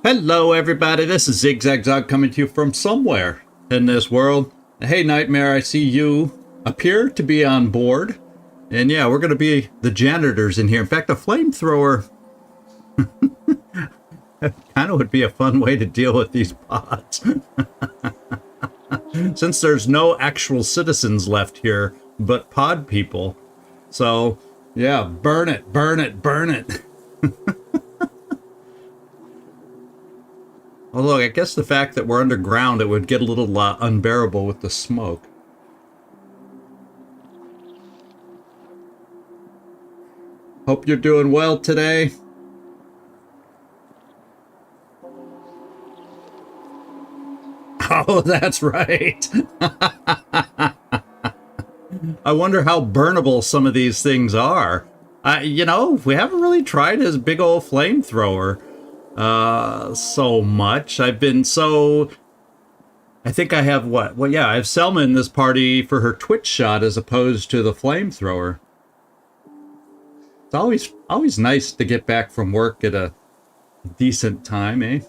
Hello everybody, this is Zigzag coming to you from somewhere in this world. Hey Nightmare, I see you appear to be on board. And yeah, we're going to be the janitors in here. In fact, a flamethrower kind of would be a fun way to deal with these pods. Since there's no actual citizens left here, but pod people. So yeah, burn it, burn it, burn it. Although, I guess the fact that we're underground, it would get a little unbearable with the smoke. Hope you're doing well today. Oh, that's right. I wonder how burnable some of these things are. You know, we haven't really tried his big old flamethrower. So much. I think I have what? Well, yeah, I have Selma in this party for her Twitch shot as opposed to the flamethrower. It's always nice to get back from work at a decent time, eh?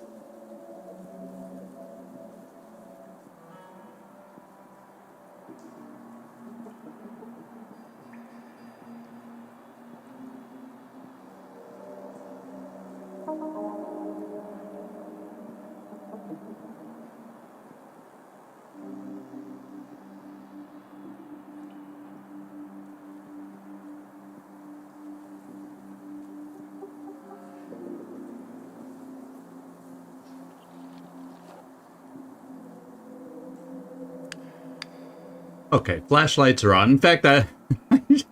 Okay, flashlights are on. In fact, I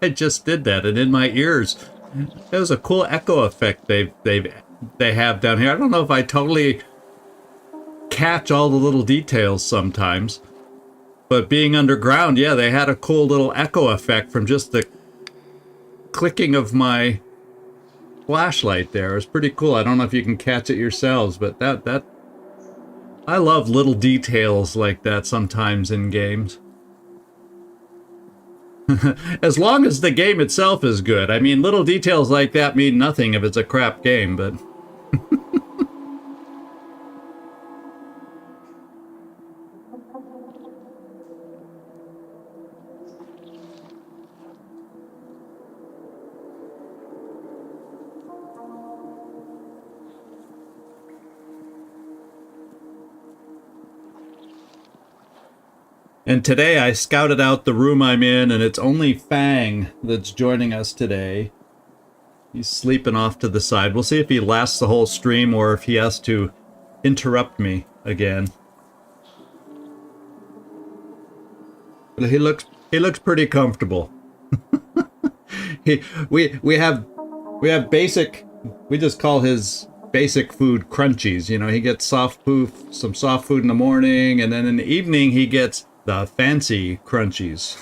just did that, and in my ears, it was a cool echo effect they have down here. I don't know if I totally catch all the little details sometimes, but being underground, yeah, they had a cool little echo effect from just the clicking of my flashlight there. It was pretty cool. I don't know if you can catch it yourselves, but that I love little details like that sometimes in games. As long as the game itself is good. I mean, little details like that mean nothing if it's a crap game, but... And today I scouted out the room I'm in, and it's only Fang that's joining us today. He's sleeping off to the side. We'll see if he lasts the whole stream or if he has to interrupt me again. But he looks pretty comfortable. We have basic, we just call his basic food crunchies. You know, he gets some soft food in the morning, and then in the evening he gets the fancy crunchies.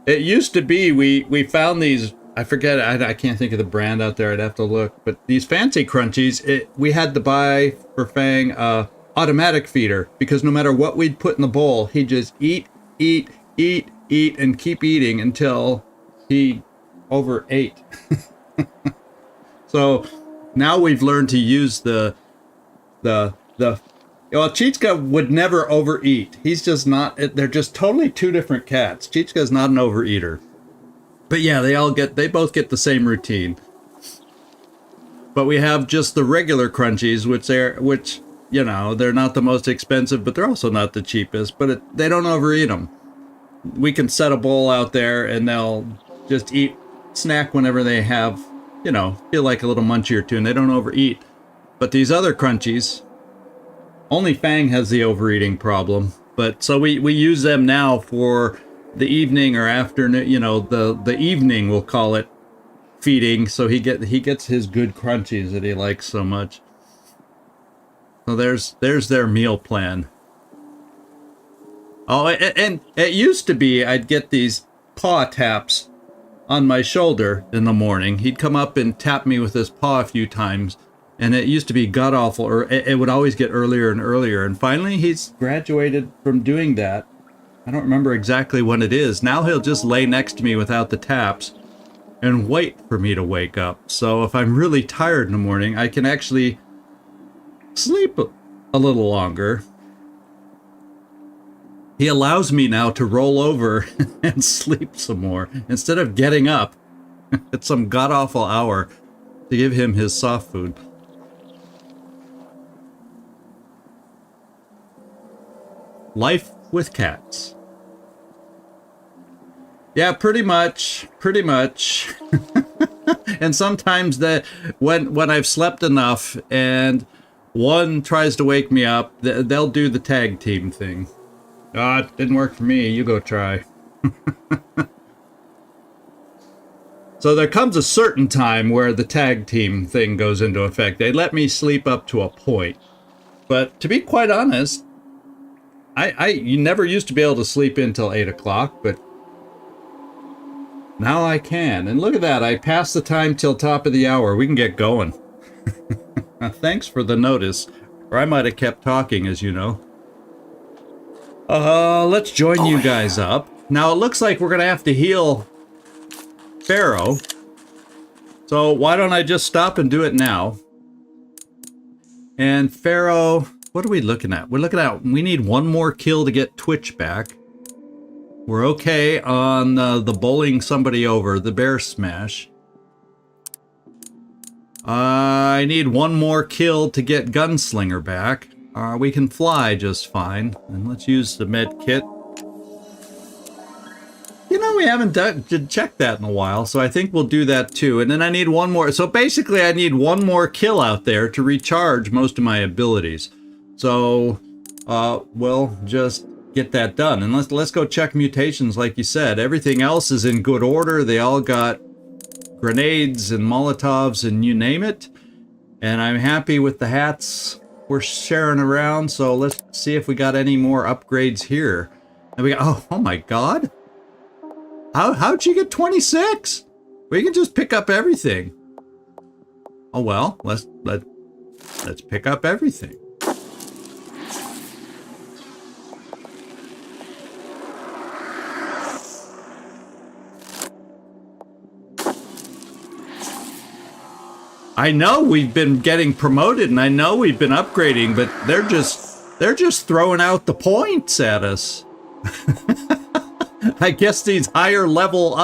It used to be we found these, I forget, I can't think of the brand out there, I'd have to look, but these fancy crunchies, we had to buy for Fang automatic feeder, because no matter what we'd put in the bowl, he'd just eat, and keep eating until he overate. So now we've learned to use the well, Chichka would never overeat. He's just not, they're just totally two different cats. Chichka's not an overeater. But yeah, they both get the same routine. But we have just the regular crunchies, which, you know, they're not the most expensive, but they're also not the cheapest, but they don't overeat them. We can set a bowl out there and they'll just snack whenever they have, you know, feel like a little munchie or two, and they don't overeat. But these other crunchies, only Fang has the overeating problem, but so we use them now for the evening or afternoon, you know, the evening, we'll call it, feeding, so he gets his good crunchies that he likes so much. So there's their meal plan. Oh, and it used to be I'd get these paw taps on my shoulder in the morning. He'd come up and tap me with his paw a few times. And it used to be god-awful, or it would always get earlier and earlier. And finally, he's graduated from doing that. I don't remember exactly when it is. Now he'll just lay next to me without the taps. and wait for me to wake up. So if I'm really tired in the morning, I can actually sleep a little longer. He allows me now to roll over and sleep some more instead of getting up at some god-awful hour to give him his soft food. Life with cats. Yeah, pretty much. And sometimes when I've slept enough and one tries to wake me up, they'll do the tag team thing. Ah, it didn't work for me. You go try. So there comes a certain time where the tag team thing goes into effect. They let me sleep up to a point. But to be quite honest, you never used to be able to sleep until 8 o'clock, but now I can. And look at that. I passed the time till top of the hour. We can get going. Thanks for the notice. Or I might have kept talking, as you know. Let's join you guys up. Now, it looks like we're going to have to heal Pharaoh. So why don't I just stop and do it now? And Pharaoh, what are we looking at? We're looking at, we need one more kill to get Twitch back. We're okay on the bowling somebody over, the bear smash. I need one more kill to get Gunslinger back. We can fly just fine. And let's use the med kit. You know, we haven't checked that in a while, so I think we'll do that too. And then I need one more. So basically, I need one more kill out there to recharge most of my abilities. So we'll just get that done. And let's go check mutations like you said. Everything else is in good order. They all got grenades and Molotovs and you name it. And I'm happy with the hats we're sharing around. So let's see if we got any more upgrades here. And we got, oh my God. How'd you get 26? We can just pick up everything. Oh well, let's pick up everything. I know we've been getting promoted and I know we've been upgrading, but they're just throwing out the points at us. I guess these higher level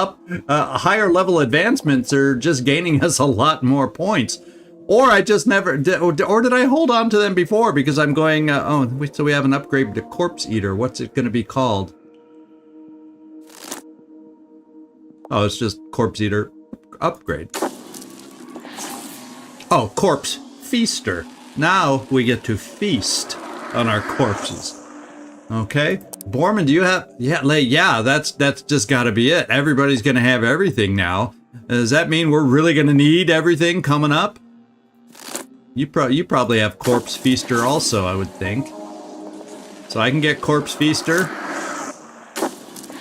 advancements are just gaining us a lot more points. Or I just never did, or did I hold on to them before because I'm going, so we have an upgrade to Corpse Eater. What's it going to be called? Oh, it's just Corpse Eater upgrade. Oh, Corpse Feaster. Now we get to feast on our corpses. Okay. Borman, do you have... Yeah, that's just got to be it. Everybody's going to have everything now. Does that mean we're really going to need everything coming up? You probably have Corpse Feaster also, I would think. So I can get Corpse Feaster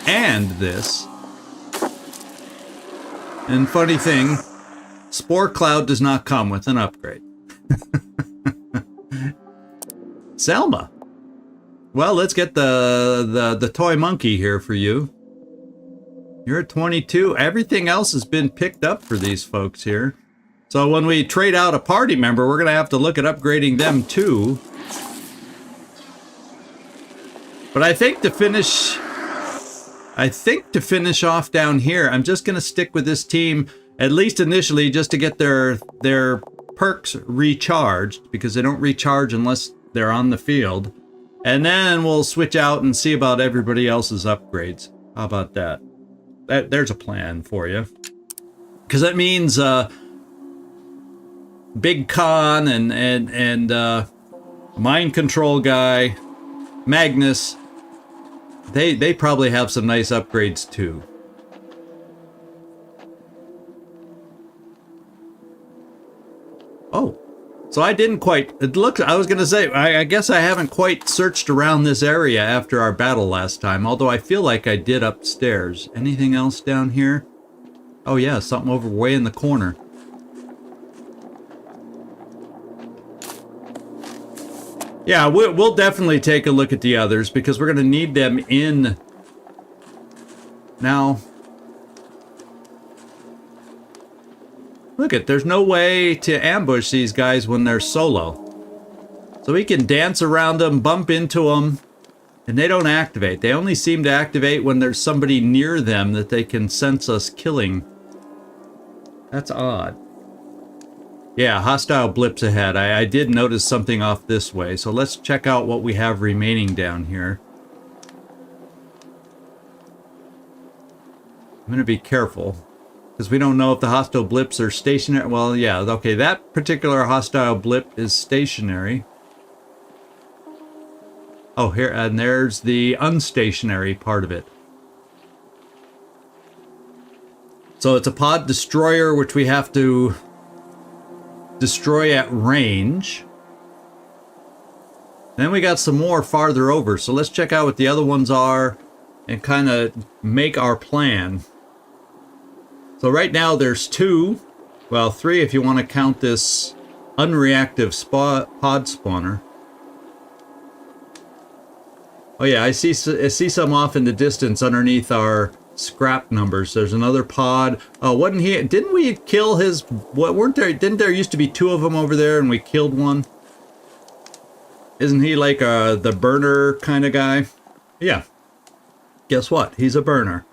and this. And funny thing, Spore Cloud does not come with an upgrade. Selma. Well, let's get the toy monkey here for you. You're at 22. Everything else has been picked up for these folks here. So when we trade out a party member, we're going to have to look at upgrading them too. But I think to finish off down here, I'm just going to stick with this team, at least initially, just to get their perks recharged, because they don't recharge unless they're on the field. And then we'll switch out and see about everybody else's upgrades. How about that? There's a plan for you. Because that means Big Con and Mind Control Guy, Magnus, they probably have some nice upgrades too. Oh. So I didn't quite, I was going to say, I guess I haven't quite searched around this area after our battle last time, although I feel like I did upstairs. Anything else down here? Oh yeah, something over way in the corner. Yeah, we'll definitely take a look at the others because we're going to need them in. Now, Look it, there's no way to ambush these guys when they're solo. So we can dance around them, bump into them, and they don't activate. They only seem to activate when there's somebody near them that they can sense us killing. That's odd. Yeah, hostile blips ahead. I did notice something off this way, so let's check out what we have remaining down here. I'm going to be careful, because we don't know if the hostile blips are stationary. Well, yeah, okay, that particular hostile blip is stationary. Oh, here, and there's the unstationary part of it. So it's a pod destroyer, which we have to destroy at range. Then we got some more farther over, so let's check out what the other ones are and kind of make our plan. So right now there's 2, well 3 if you want to count this unreactive pod spawner. Oh yeah, I see some off in the distance underneath our scrap numbers. There's another pod. Oh, wasn't he? Didn't we kill his? What weren't there? Didn't there used to be 2 of them over there, and we killed one? Isn't he like the burner kind of guy? Yeah. Guess what? He's a burner.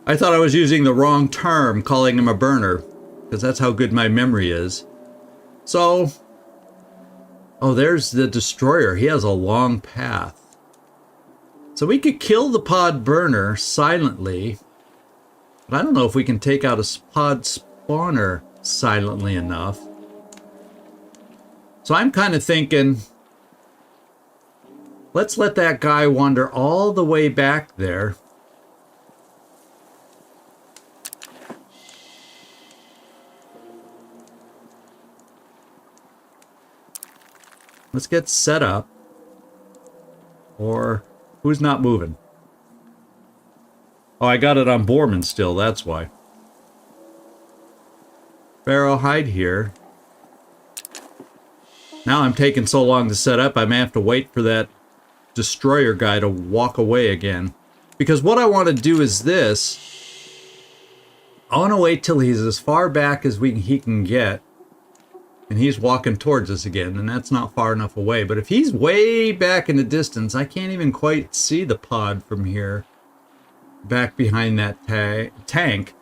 I thought I was using the wrong term, calling him a burner, because that's how good my memory is. So, oh, there's the destroyer. He has a long path. So we could kill the pod burner silently, but I don't know if we can take out a pod spawner silently enough. So I'm kind of thinking, let's let that guy wander all the way back there. Let's get set up. Or who's not moving? Oh, I got it on Borman still, that's why. Pharaoh, hide here. Now I'm taking so long to set up, I may have to wait for that destroyer guy to walk away again. Because what I want to do is this. I want to wait till he's as far back as he can get. And he's walking towards us again, and that's not far enough away. But if he's way back in the distance, I can't even quite see the pod from here. Back behind that tank.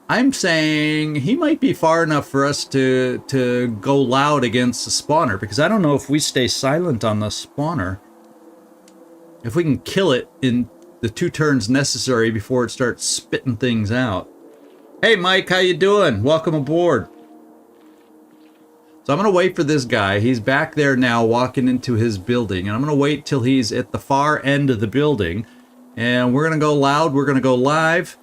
I'm saying he might be far enough for us to go loud against the spawner. Because I don't know if we stay silent on the spawner. If we can kill it in the 2 turns necessary before it starts spitting things out. Hey Mike, how you doing? Welcome aboard. So I'm going to wait for this guy. He's back there now walking into his building. And I'm going to wait till he's at the far end of the building. And we're going to go loud. We're going to go live.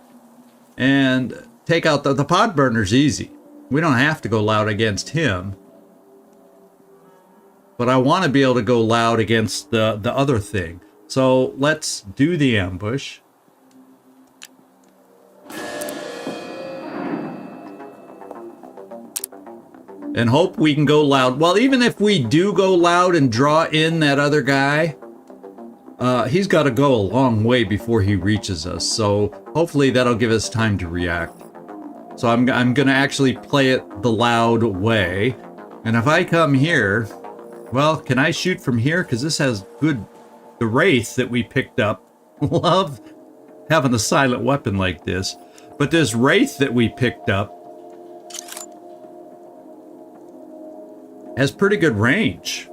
And take out the pod burner's easy. We don't have to go loud against him. But I want to be able to go loud against the other thing. So let's do the ambush. And hope we can go loud. Well, even if we do go loud and draw in that other guy, he's got to go a long way before he reaches us. So hopefully that'll give us time to react. So I'm going to actually play it the loud way. And if I come here, well, can I shoot from here? Because this has good... The Wraith that we picked up. Love having a silent weapon like this. But this Wraith that we picked up has pretty good range.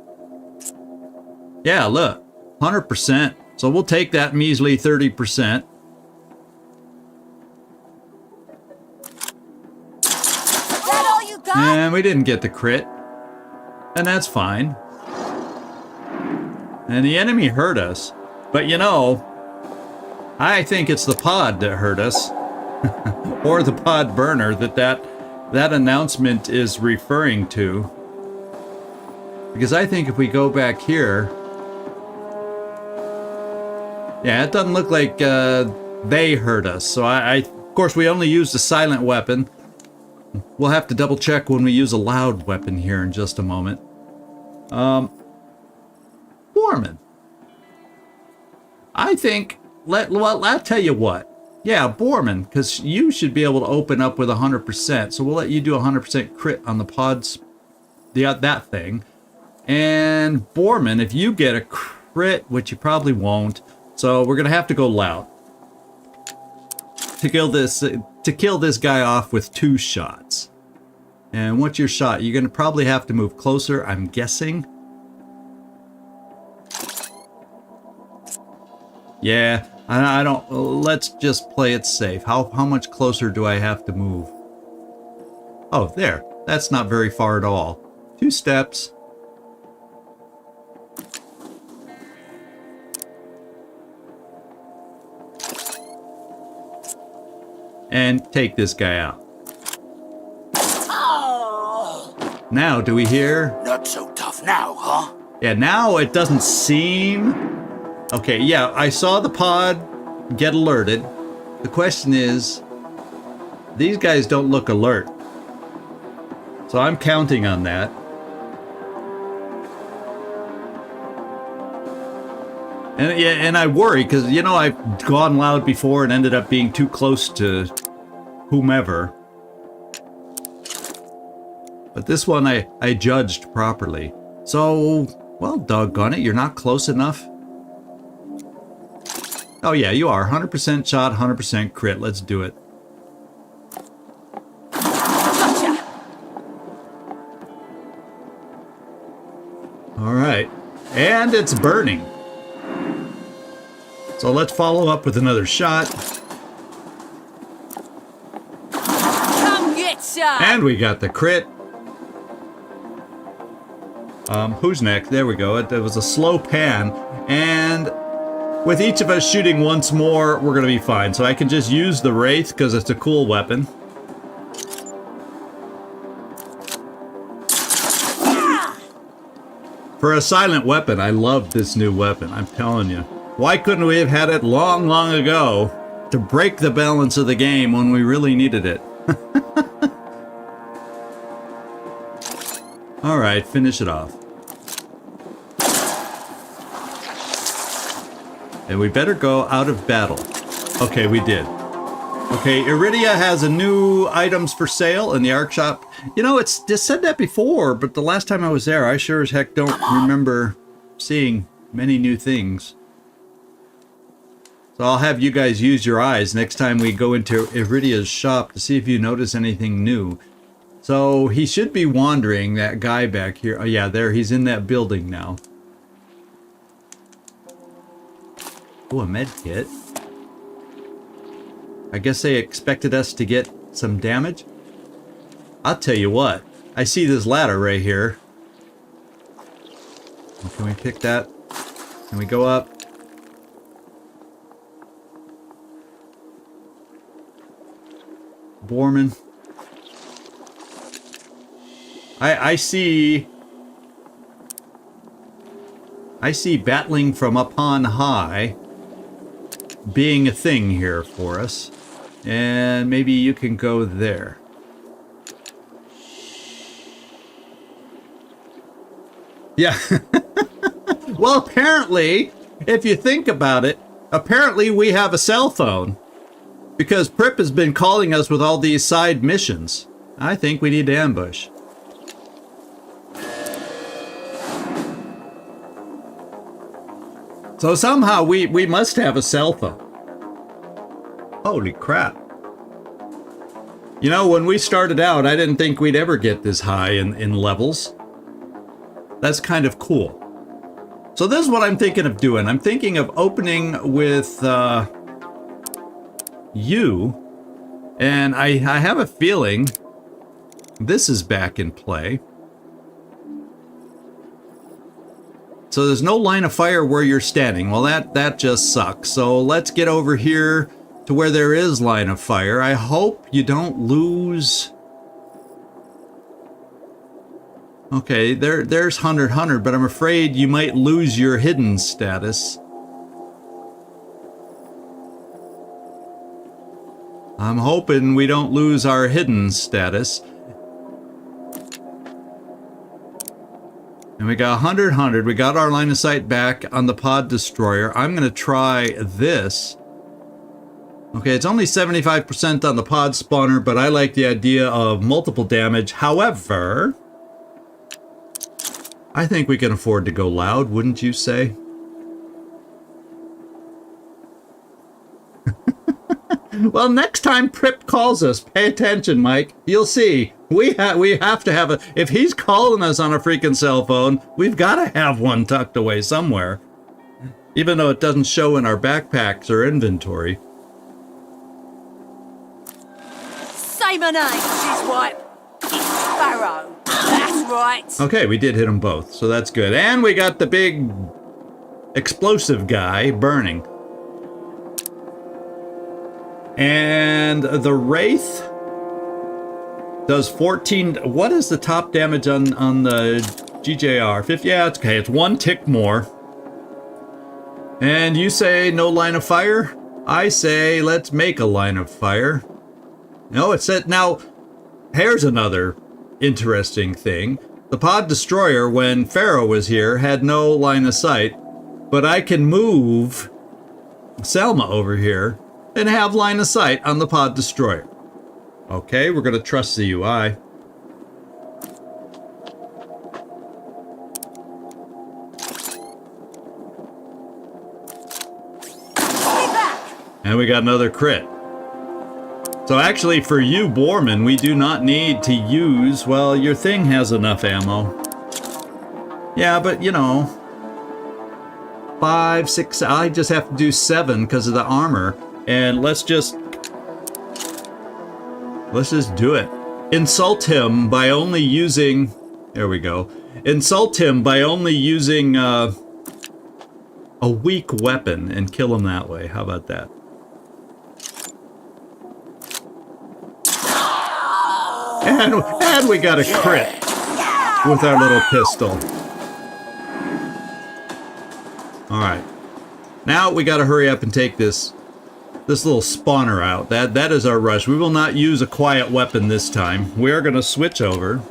Yeah, look, 100%. So we'll take that measly 30%. Is that all you got? And we didn't get the crit. And that's fine. And the enemy hurt us. But you know, I think it's the pod that hurt us. Or the pod burner that announcement is referring to. Because I think if we go back here... Yeah, it doesn't look like they hurt us. So of course, we only used a silent weapon. We'll have to double check when we use a loud weapon here in just a moment. Foreman. I think, well, I'll tell you what. Yeah, Borman, because you should be able to open up with 100%. So we'll let you do 100% crit on the pods, that thing. And Borman, if you get a crit, which you probably won't, so we're gonna have to go loud to kill this guy off with 2 shots. And what's your shot? You're gonna probably have to move closer, I'm guessing. Yeah, I don't. Let's just play it safe. How much closer do I have to move? Oh, there. That's not very far at all. 2 steps. And take this guy out. Now, do we hear? Not so tough now, huh? Yeah, now it doesn't seem... Okay, yeah, I saw the pod get alerted. The question is, these guys don't look alert. So I'm counting on that. And yeah, and I worry because, you know, I've gone loud before and ended up being too close to whomever. But this one I judged properly. So, well, doggone it, you're not close enough. Oh yeah, you are. 100% shot, 100% crit. Let's do it. Gotcha. All right. And it's burning. So let's follow up with another shot. Come get some. And we got the crit. Who's next? There we go. It was a slow pan. And with each of us shooting once more, we're going to be fine. So I can just use the Wraith because it's a cool weapon. For a silent weapon, I love this new weapon. I'm telling you. Why couldn't we have had it long, long ago to break the balance of the game when we really needed it? All right, finish it off. And we better go out of battle. Okay, we did. Okay, Iridia has a new items for sale in the Ark shop. You know, it's just said that before, but the last time I was there, I sure as heck don't remember seeing many new things. So I'll have you guys use your eyes next time we go into Iridia's shop to see if you notice anything new. So he should be wandering, that guy back here. Oh yeah, there, he's in that building now. Oh, a med kit. I guess they expected us to get some damage. I'll tell you what. I see this ladder right here. Can we pick that? Can we go up? Borman. I see battling from up on high being a thing here for us. And maybe you can go there. Yeah. Well, apparently, if you think about it, apparently we have a cell phone. Because Pripp has been calling us with all these side missions. I think we need to ambush. So somehow we must have a cell phone. Holy crap. You know, when we started out, I didn't think we'd ever get this high in levels. That's kind of cool. So this is what I'm thinking of doing. I'm thinking of opening with you. And I have a feeling this is back in play. So there's no line of fire where you're standing. Well, that just sucks. So let's get over here to where there is line of fire. I hope you don't lose... Okay, there's 100, but I'm afraid you might lose your hidden status. I'm hoping we don't lose our hidden status. And we got 100. We got our line of sight back on the pod destroyer. I'm going to try this. Okay, it's only 75% on the pod spawner, but I like the idea of multiple damage. However, I think we can afford to go loud, wouldn't you say? Well, next time Pripp calls us, pay attention, Mike. You'll see. We have to have a... If he's calling us on a freaking cell phone, we've got to have one tucked away somewhere. Even though it doesn't show in our backpacks or inventory. Say my name, Shizwipe. It's Sparrow. That's right. Okay, we did hit them both, so that's good. And we got the big explosive guy burning. And the Wraith does 14... What is the top damage on the GJR? 50? Yeah, it's okay. It's one tick more. And you say no line of fire? I say let's make a line of fire. No, it said... Now, here's another interesting thing. The pod destroyer, when Pharaoh was here, had no line of sight. But I can move Selma over here and have line of sight on the pod destroyer. Okay, we're going to trust the UI. And we got another crit. So actually for you, Borman, we do not need to use... Well, your thing has enough ammo. Yeah, but you know... 5, 6... I just have to do 7 because of the armor. And let's just do it. Insult him by only using... There we go. Insult him by only using a weak weapon and kill him that way. How about that? And we got a crit with our little pistol. All right. Now we got to hurry up and take this little spawner out. That is our rush. We will not use a quiet weapon this time. We are going to switch over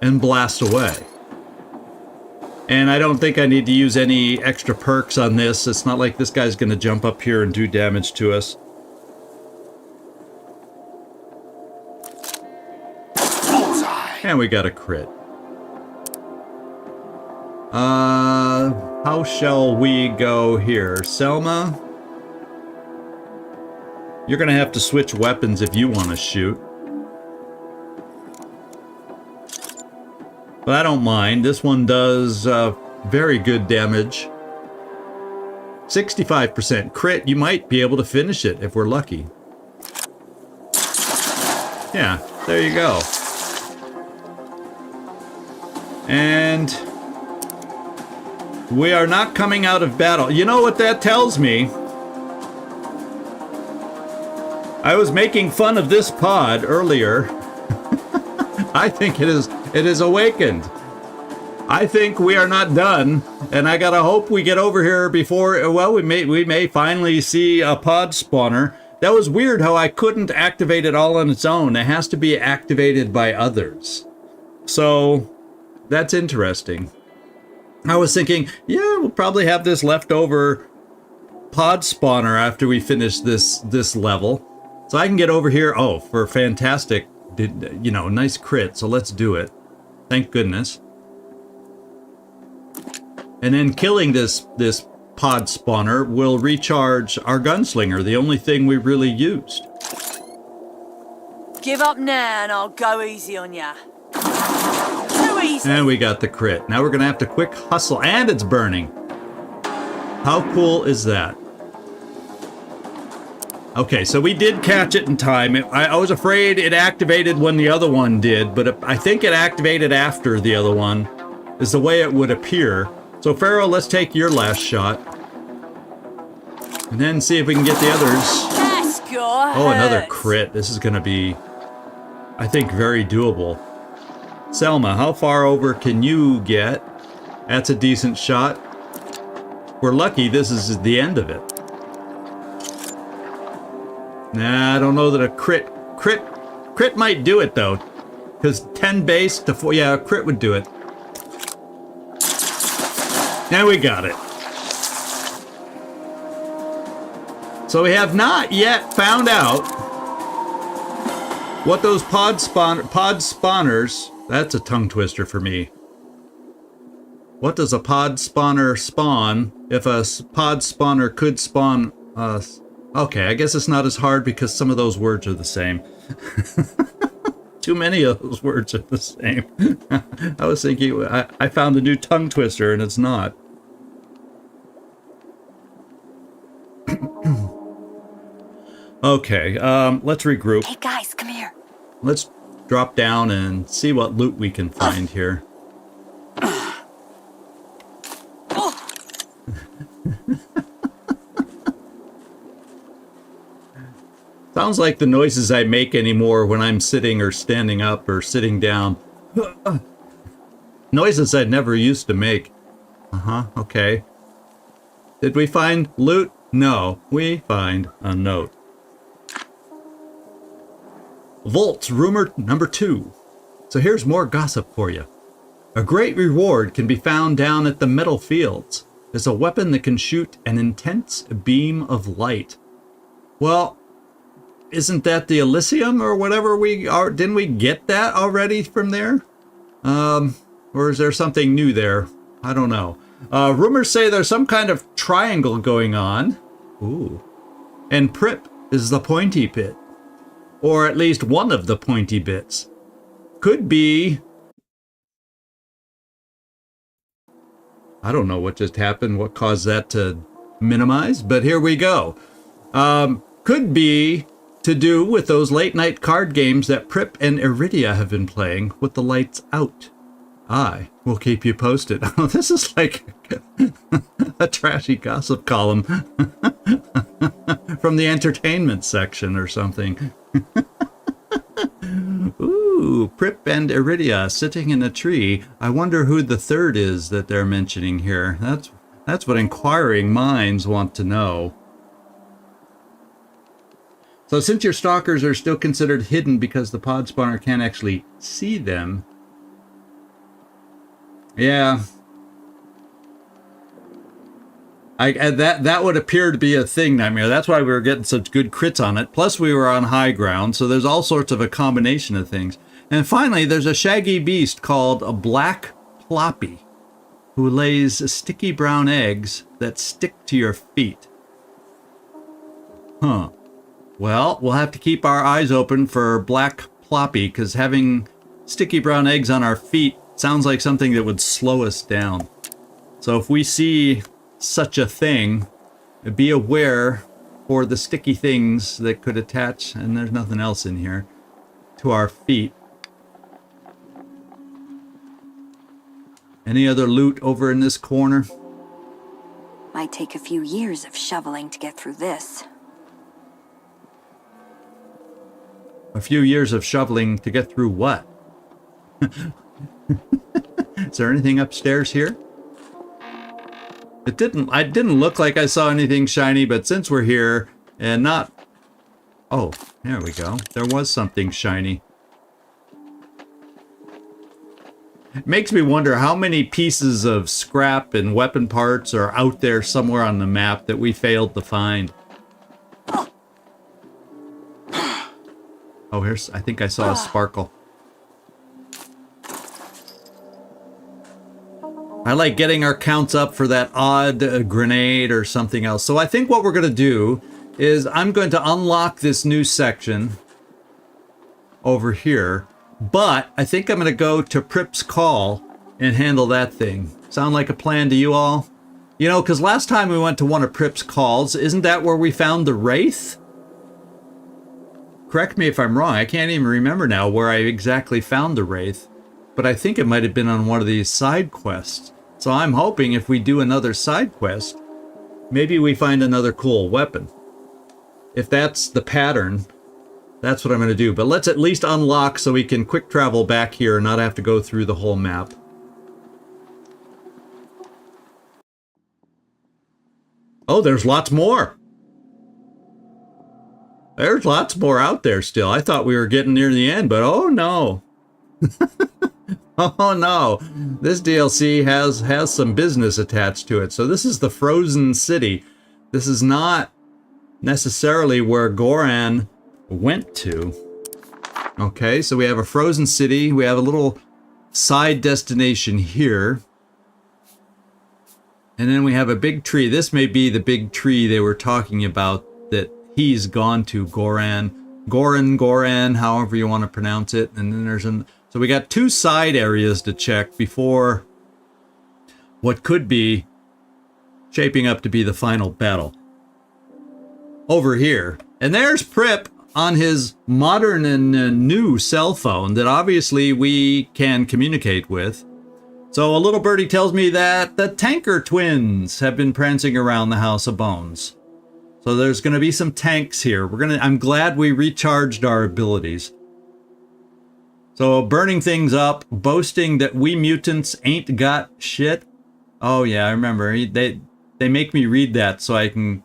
and blast away. And I don't think I need to use any extra perks on this. It's not like this guy's going to jump up here and do damage to us. And we got a crit. How shall we go here? Selma? You're gonna have to switch weapons if you want to shoot. But I don't mind. This one does very good damage. 65% crit. You might be able to finish it if we're lucky. Yeah, there you go. And we are not coming out of battle. You know what that tells me? I was making fun of this pod earlier. I think it is awakened. I think we are not done, and I gotta hope we get over here before. Well, we may finally see a pod spawner. That was weird how I couldn't activate it all on its own. It has to be activated by others. So that's interesting. I was thinking, yeah, we'll probably have this leftover pod spawner after we finish this level. So I can get over here, oh, for fantastic, you know, nice crit, so let's do it. Thank goodness. And then killing this pod spawner will recharge our gunslinger, the only thing we really used. Give up now and I'll go easy on ya. Too easy. And we got the crit. Now we're gonna have to quick hustle, and it's burning. How cool is that? Okay, so we did catch it in time. I was afraid it activated when the other one did, but I think it activated after the other one, is the way it would appear. So Pharaoh, let's take your last shot. And then see if we can get the others. Oh, another crit. This is gonna be, I think, very doable. Selma, how far over can you get? That's a decent shot. If we're lucky, this is the end of it. Nah, I don't know that a crit might do it though, because 10 base to 4, yeah, a crit would do it. Now we got it. So we have not yet found out what those pod spawners, that's a tongue twister for me. What does a pod spawner spawn if a pod spawner could spawn okay, I guess it's not as hard because some of those words are the same. Too many of those words are the same. I was thinking, I found a new tongue twister and it's not. Okay, let's regroup. Hey guys, come here. Let's drop down and see what loot we can find here. Sounds like the noises I make anymore when I'm sitting or standing up or sitting down. Noises I never used to make. Okay. Did we find loot? No, we find a note. Volts, rumor number 2. So here's more gossip for you. A great reward can be found down at the metal fields. There's a weapon that can shoot an intense beam of light. Well, isn't that the Elysium or whatever we are? Didn't we get that already from there? Or is there something new there? I don't know. Rumors say there's some kind of triangle going on. Ooh. And Pripp is the pointy bit. Or at least one of the pointy bits. Could be... I don't know what just happened, what caused that to minimize, but here we go. Could be to do with those late night card games that Pripp and NVIDIA have been playing with the lights out. I will keep you posted. Oh, this is like a trashy gossip column from the entertainment section or something. Ooh, Pripp and NVIDIA sitting in a tree. I wonder who the third is that they're mentioning here. That's what inquiring minds want to know. So since your stalkers are still considered hidden because the pod spawner can't actually see them. Yeah. That would appear to be a thing, Nightmare. That's why we were getting such good crits on it. Plus we were on high ground, so there's all sorts of a combination of things. And finally, there's a shaggy beast called a black ploppy who lays sticky brown eggs that stick to your feet. Huh. Well, we'll have to keep our eyes open for black ploppy, because having sticky brown eggs on our feet sounds like something that would slow us down. So if we see such a thing, be aware for the sticky things that could attach, and there's nothing else in here, to our feet. Any other loot over in this corner? Might take a few years of shoveling to get through this. A few years of shoveling to get through what? Is there anything upstairs here? It didn't look like I saw anything shiny, but since we're here and not... Oh, there we go. There was something shiny. It makes me wonder how many pieces of scrap and weapon parts are out there somewhere on the map that we failed to find. Oh, here's... I think I saw a sparkle. I like getting our counts up for that odd grenade or something else. So I think what we're going to do is I'm going to unlock this new section over here. But I think I'm going to go to Pripp's call and handle that thing. Sound like a plan to you all? You know, because last time we went to one of Pripp's calls, isn't that where we found the Wraith? Correct me if I'm wrong. I can't even remember now where I exactly found the Wraith. But I think it might have been on one of these side quests. So I'm hoping if we do another side quest, maybe we find another cool weapon. If that's the pattern, that's what I'm going to do. But let's at least unlock so we can quick travel back here and not have to go through the whole map. Oh, there's lots more. There's lots more out there still. I thought we were getting near the end, but oh no. Oh no. This DLC has some business attached to it. So this is the Frozen City. This is not necessarily where Goran went to. Okay, so we have a frozen city. We have a little side destination here. And then we have a big tree. This may be the big tree they were talking about that he's gone to, Goran, however you want to pronounce it. And then there's so we got 2 side areas to check before what could be shaping up to be the final battle. Over here. And there's Pripp on his modern and new cell phone that obviously we can communicate with. So a little birdie tells me that the Tanker twins have been prancing around the House of Bones. So there's going to be some tanks here. I'm glad we recharged our abilities. So burning things up, boasting that we mutants ain't got shit. Oh yeah, I remember. They make me read that so I can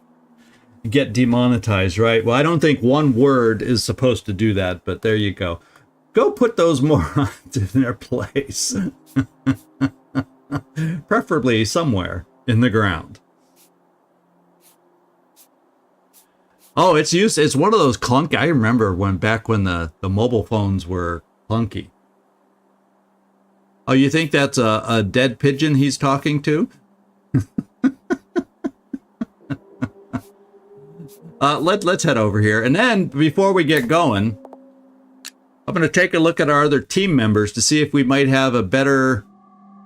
get demonetized, right? Well, I don't think one word is supposed to do that, but there you go. Go put those morons in their place. Preferably somewhere in the ground. Oh, it's one of those clunky. I remember back when the mobile phones were clunky. Oh, you think that's a dead pigeon he's talking to? Let's head over here. And then before we get going, I'm going to take a look at our other team members to see if we might have a better,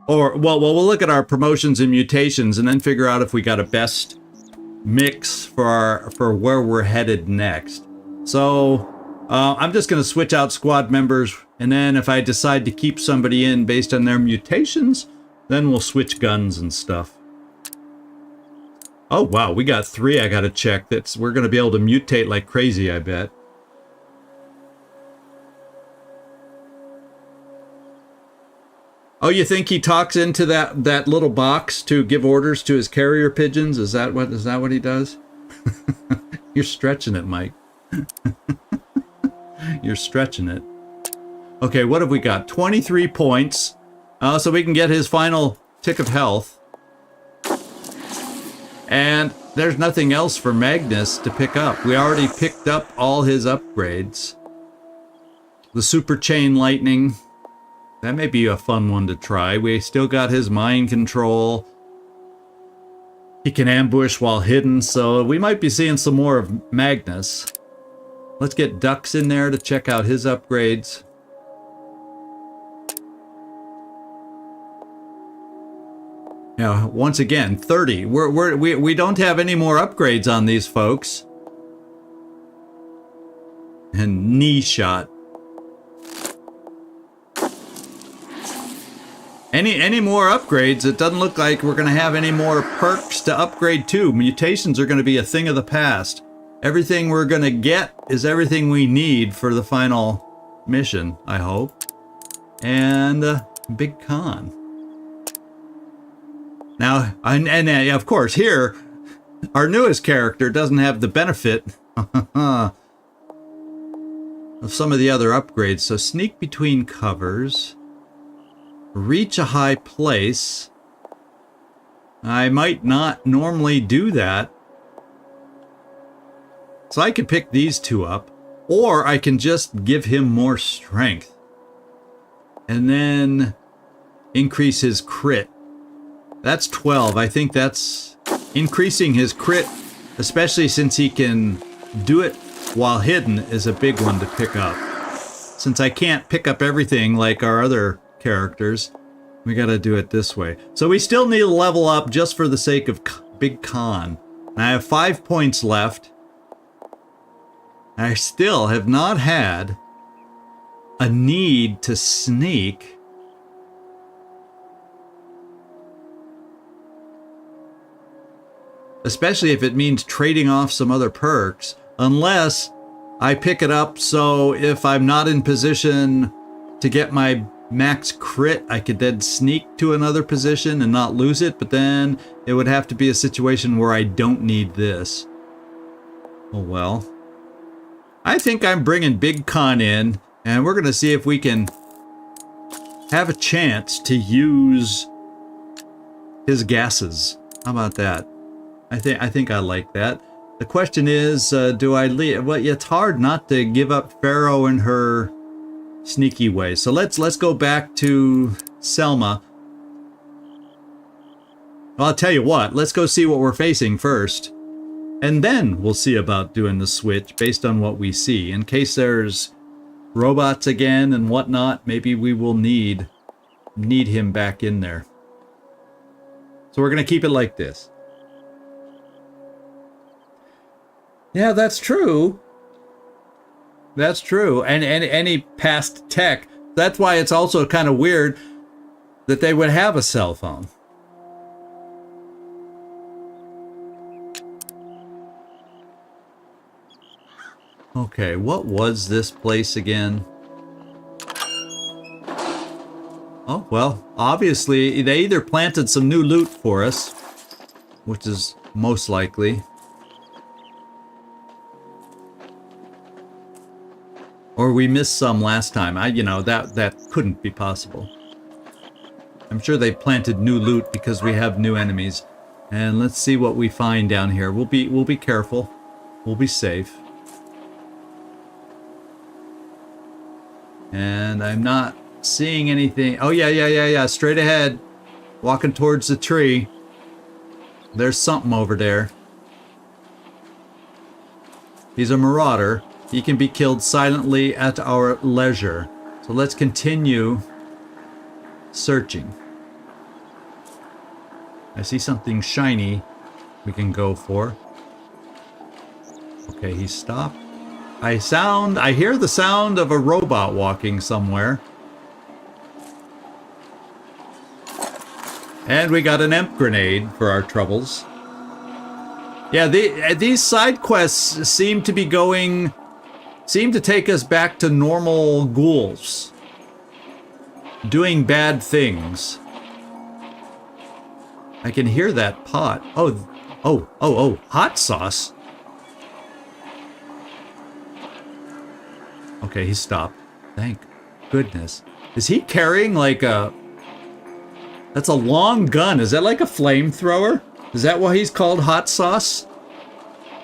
we'll look at our promotions and mutations and then figure out if we got a best mix for where we're headed next. So I'm just going to switch out squad members, and then if I decide to keep somebody in based on their mutations, then we'll switch guns and stuff. Oh wow, we got 3 I gotta check. We're gonna be able to mutate like crazy, I bet. Oh, you think he talks into that little box to give orders to his carrier pigeons? Is that what he does? You're stretching it, Mike. You're stretching it. Okay, what have we got? 23 points. So we can get his final tick of health. And there's nothing else for Magnus to pick up. We already picked up all his upgrades. The super chain lightning. That may be a fun one to try. We still got his mind control. He can ambush while hidden, so we might be seeing some more of Magnus. Let's get Dux in there to check out his upgrades. Now, once again, 30. We don't have any more upgrades on these folks. And knee shot. Any more upgrades? It doesn't look like we're going to have any more perks to upgrade to. Mutations are going to be a thing of the past. Everything we're going to get is everything we need for the final mission, I hope. And big con. Now, and of course, here, our newest character doesn't have the benefit of some of the other upgrades. So sneak between covers, reach a high place. I might not normally do that. So I could pick these 2 up, or I can just give him more strength and then increase his crit. That's 12. I think that's increasing his crit, especially since he can do it while hidden, is a big one to pick up. Since I can't pick up everything like our other characters, we gotta do it this way. So we still need to level up just for the sake of big con. And I have 5 points left. I still have not had a need to sneak. Especially if it means trading off some other perks, unless I pick it up so if I'm not in position to get my max crit, I could then sneak to another position and not lose it, but then it would have to be a situation where I don't need this. Oh well. I think I'm bringing Big Con in, and we're going to see if we can have a chance to use his gases. How about that? I think I like that. The question is, do I leave? Well, it's hard not to give up Pharaoh and her sneaky ways. So let's go back to Selma. Well, I'll tell you what, let's go see what we're facing first. And then we'll see about doing the switch based on what we see. In case there's robots again and whatnot, maybe we will need him back in there. So we're going to keep it like this. Yeah, that's true. That's true. And any past tech. That's why it's also kind of weird that they would have a cell phone. Okay, what was this place again? Oh, well, obviously they either planted some new loot for us, which is most likely, or we missed some last time. That couldn't be possible. I'm sure they planted new loot because we have new enemies. And let's see what we find down here. We'll be careful. We'll be safe. And I'm not seeing anything. Oh, yeah. Straight ahead. Walking towards the tree. There's something over there. He's a marauder. He can be killed silently at our leisure. So let's continue searching. I see something shiny we can go for. Okay, he stopped. I hear the sound of a robot walking somewhere. And we got an EMP grenade for our troubles. Yeah, these side quests seem to take us back to normal ghouls. Doing bad things. I can hear that pot. Oh, hot sauce. Okay, he stopped. Thank goodness. Is he carrying like a... That's a long gun. Is that like a flamethrower? Is that why he's called hot sauce?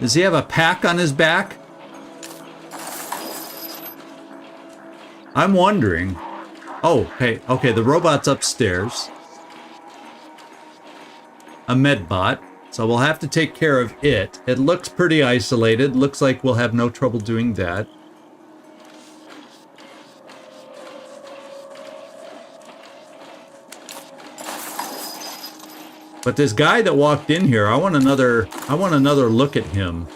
Does he have a pack on his back? I'm wondering. Oh, hey, okay, the robot's upstairs. A medbot. So we'll have to take care of it. It looks pretty isolated. Looks like we'll have no trouble doing that. But this guy that walked in here, I want another look at him.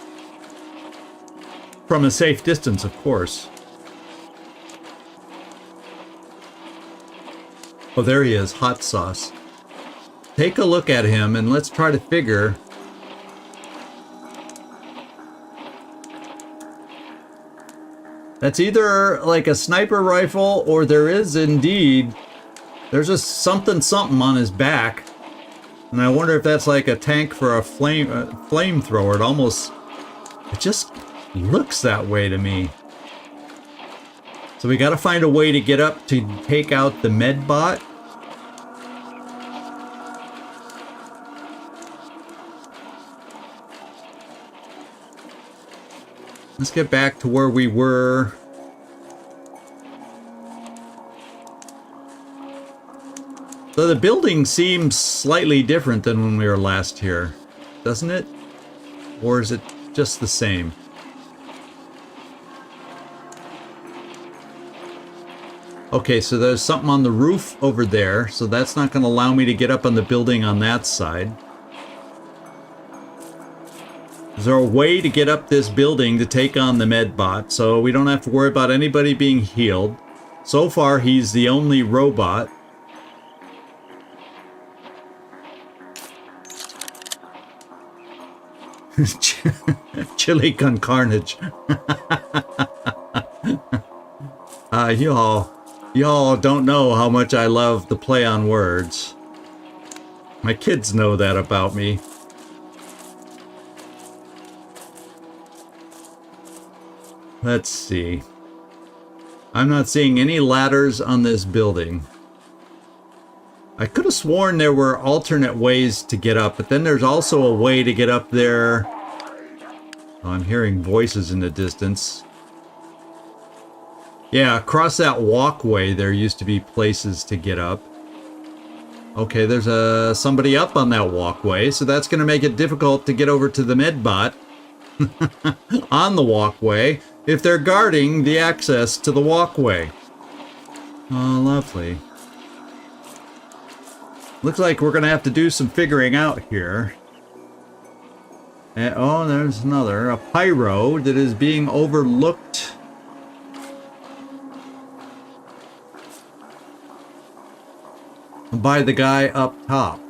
From a safe distance, of course. Oh, there he is, hot sauce. Take a look at him and let's try to figure. That's either like a sniper rifle or there is indeed, there's just something on his back. And I wonder if that's like a tank for a flamethrower. It just looks that way to me. So we got to find a way to get up to take out the medbot. Let's get back to where we were. So the building seems slightly different than when we were last here, doesn't it? Or is it just the same? Okay, so there's something on the roof over there, so that's not going to allow me to get up on the building on that side. Is there a way to get up this building to take on the medbot so we don't have to worry about anybody being healed? So far, he's the only robot. Chili con carnage. Y'all don't know how much I love the play on words. My kids know that about me. Let's see. I'm not seeing any ladders on this building. I could have sworn there were alternate ways to get up, but then there's also a way to get up there Oh, I'm hearing voices in the distance. Yeah, across that walkway there used to be places to get up. Okay, there's somebody up on that walkway, so that's going to make it difficult to get over to the medbot on the walkway if they're guarding the access to the walkway. Oh, lovely. Looks like we're going to have to do some figuring out here. Oh, there's another. A pyro that is being overlooked. By the guy up top.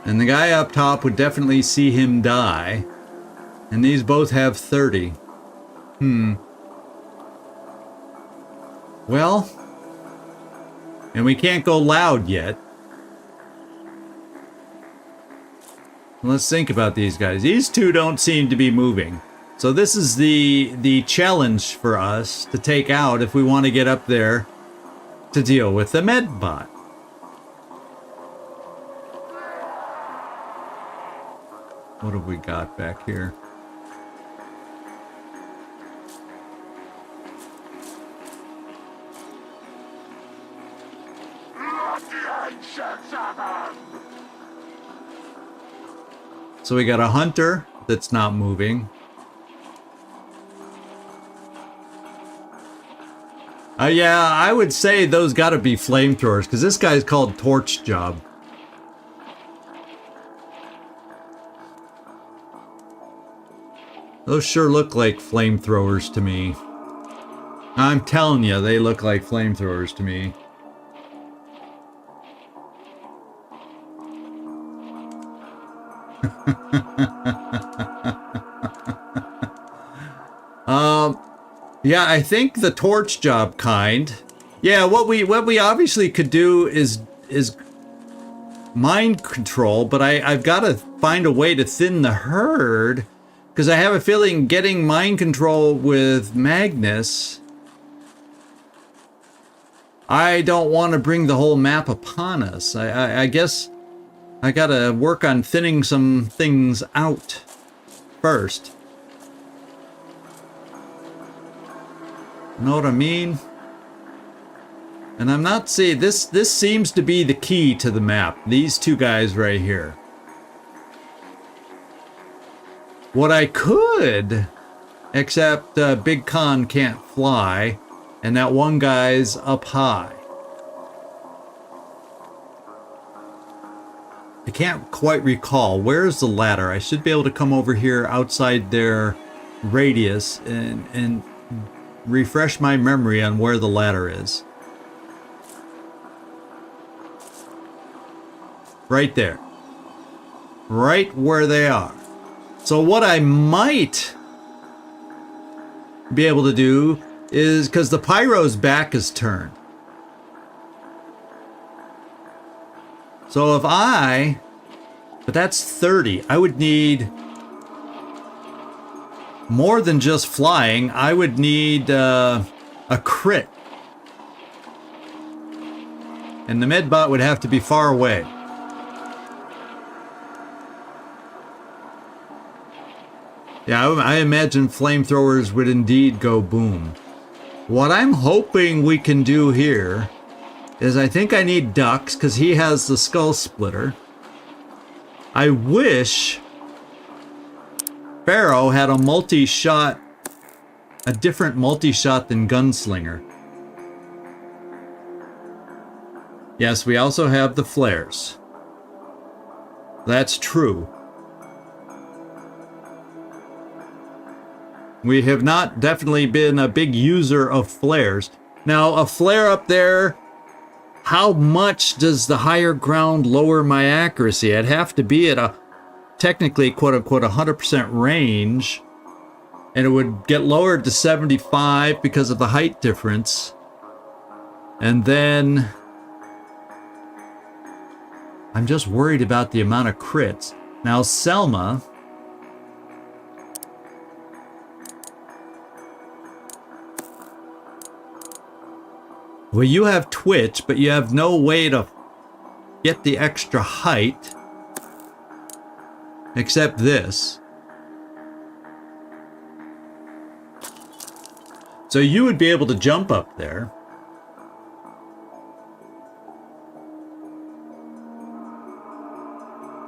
And the guy up top would definitely see him die. And these both have 30. Well, and we can't go loud yet. Let's think about these guys. These two don't seem to be moving. So this is the challenge for us to take out if we want to get up there to deal with the medbot. What have we got back here? So we got a hunter that's not moving. Yeah, I would say those gotta be flamethrowers, because this guy's called Torch Job. Those sure look like flamethrowers to me. I'm telling you, they look like flamethrowers to me. Yeah, I think the torch job kind. Yeah, what we obviously could do is mind control, but I've got to find a way to thin the herd, because I have a feeling getting mind control with Magnus, I don't want to bring the whole map upon us. I guess I got to work on thinning some things out first. Know what I mean? And I'm not seeing this. This seems to be the key to the map. These two guys right here. What I could, except Big Con can't fly, and that one guy's up high. I can't quite recall. Where's the ladder? I should be able to come over here outside their radius and refresh my memory on where the ladder is. Right there. Right where they are. So what I might be able to do is, because the pyro's back is turned. So if but that's 30. I would need more than just flying. I would need a crit. And the medbot would have to be far away. Yeah, I imagine flamethrowers would indeed go boom. What I'm hoping we can do here is, I think I need Dux, because he has the skull splitter. I wish Pharaoh had a multi-shot, a different multi-shot than Gunslinger. Yes, we also have the flares. That's true. We have not definitely been a big user of flares. Now, a flare up there, how much does the higher ground lower my accuracy? I'd have to be at a technically quote-unquote 100% range, and it would get lowered to 75 because of the height difference. And then I'm just worried about the amount of crits. Now, Selma, well, you have Twitch, but you have no way to get the extra height. except this. So you would be able to jump up there.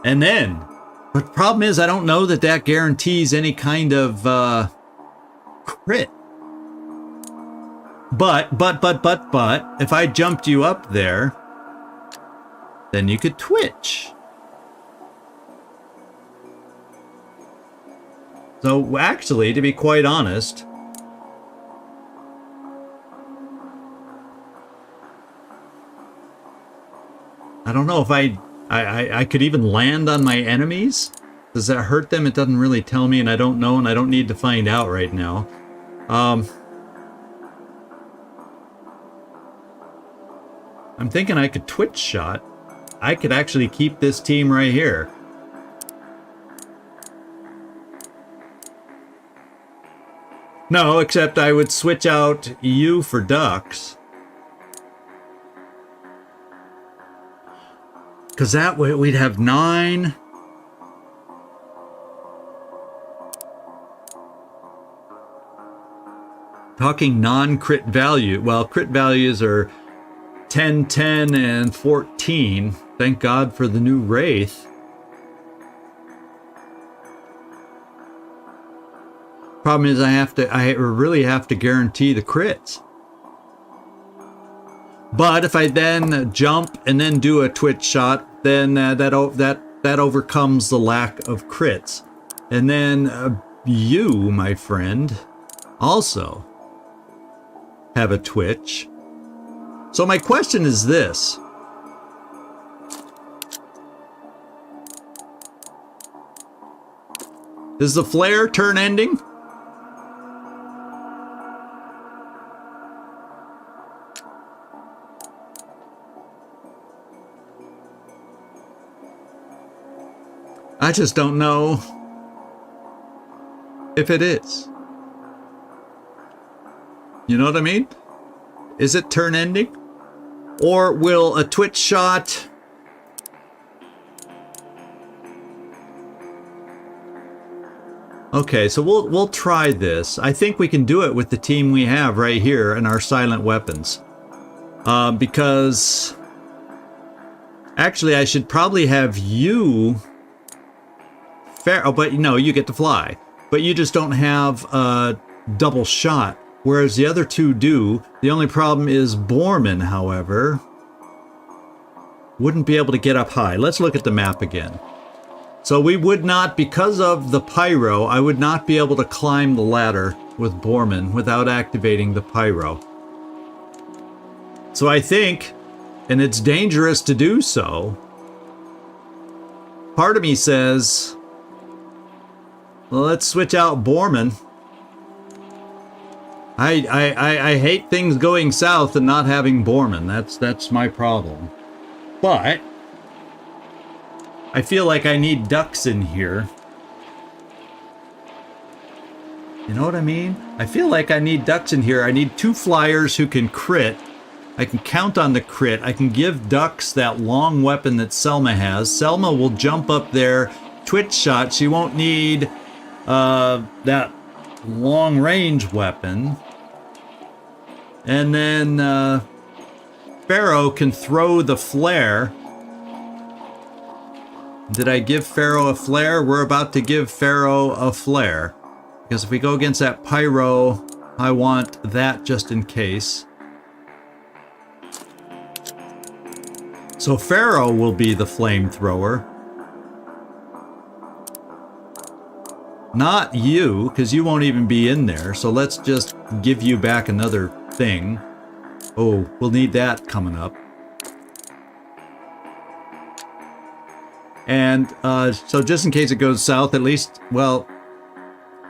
And then, but the problem is I don't know that that guarantees any kind of crit. But, if I jumped you up there, then you could twitch. So actually, to be quite honest, I don't know if I could even land on my enemies. Does that hurt them? It doesn't really tell me, and I don't know, and I don't need to find out right now. I'm thinking I could twitch shot. I could actually keep this team right here. No, except I would switch out you for ducks. Because that way we'd have 9. Talking non-crit value. Well, crit values are 10, 10, and 14. Thank God for the new Wraith. Problem is I really have to guarantee the crits. But if I then jump and then do a twitch shot, then that overcomes the lack of crits. And then you, my friend, also have a twitch. So my question is this. Is the flare turn ending? I just don't know if it is. You know what I mean? Is it turn ending? Or will a twitch shot Okay, so we'll try this. I think we can do it with the team we have right here and our silent weapons. Because actually I should probably have you oh, but no, you get to fly. But you just don't have a double shot, whereas the other two do. The only problem is Borman, however, wouldn't be able to get up high. Let's look at the map again. So we would not, because of the pyro, I would not be able to climb the ladder with Borman without activating the pyro. So I think, and it's dangerous to do so, part of me says, well, let's switch out Borman. I hate things going south and not having Borman. That's my problem. But I feel like I need ducks in here. You know what I mean? I feel like I need ducks in here. I need two flyers who can crit. I can count on the crit. I can give ducks that long weapon that Selma has. Selma will jump up there, twitch shot. She won't need that long range weapon. And then Pharaoh can throw the flare. Did I give Pharaoh a flare? We're about to give Pharaoh a flare. Because if we go against that pyro, I want that just in case. So Pharaoh will be the flamethrower. Not you, because you won't even be in there. So let's just give you back another thing. Oh, we'll need that coming up. And so just in case it goes south, at least, well,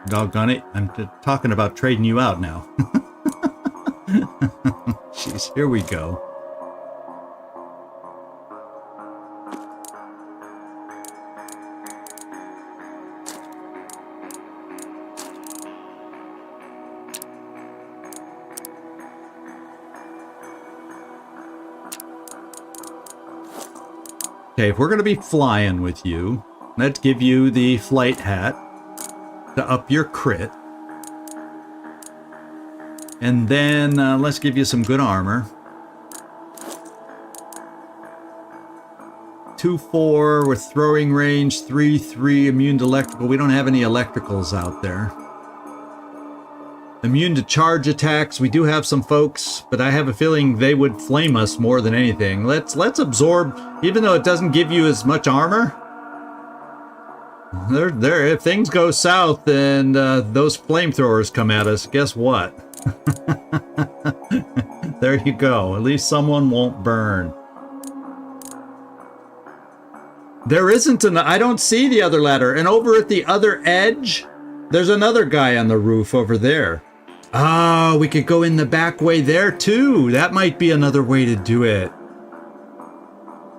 doggone it, I'm talking about trading you out now. Jeez, here we go. Okay, if we're going to be flying with you, Let's give you the flight hat to up your crit. And then let's give you some good armor. 2-4 with throwing range, 3-3 immune to electrical. We don't have any electricals out there. Immune to charge attacks. We do have some folks, but I have a feeling they would flame us more than anything. Let's absorb, even though it doesn't give you as much armor. There. If things go south and those flamethrowers come at us, guess what? There you go. At least someone won't burn. There isn't an... I don't see the other ladder. And over at the other edge, there's another guy on the roof over there. Ah, we could go in the back way there too. That might be another way to do it.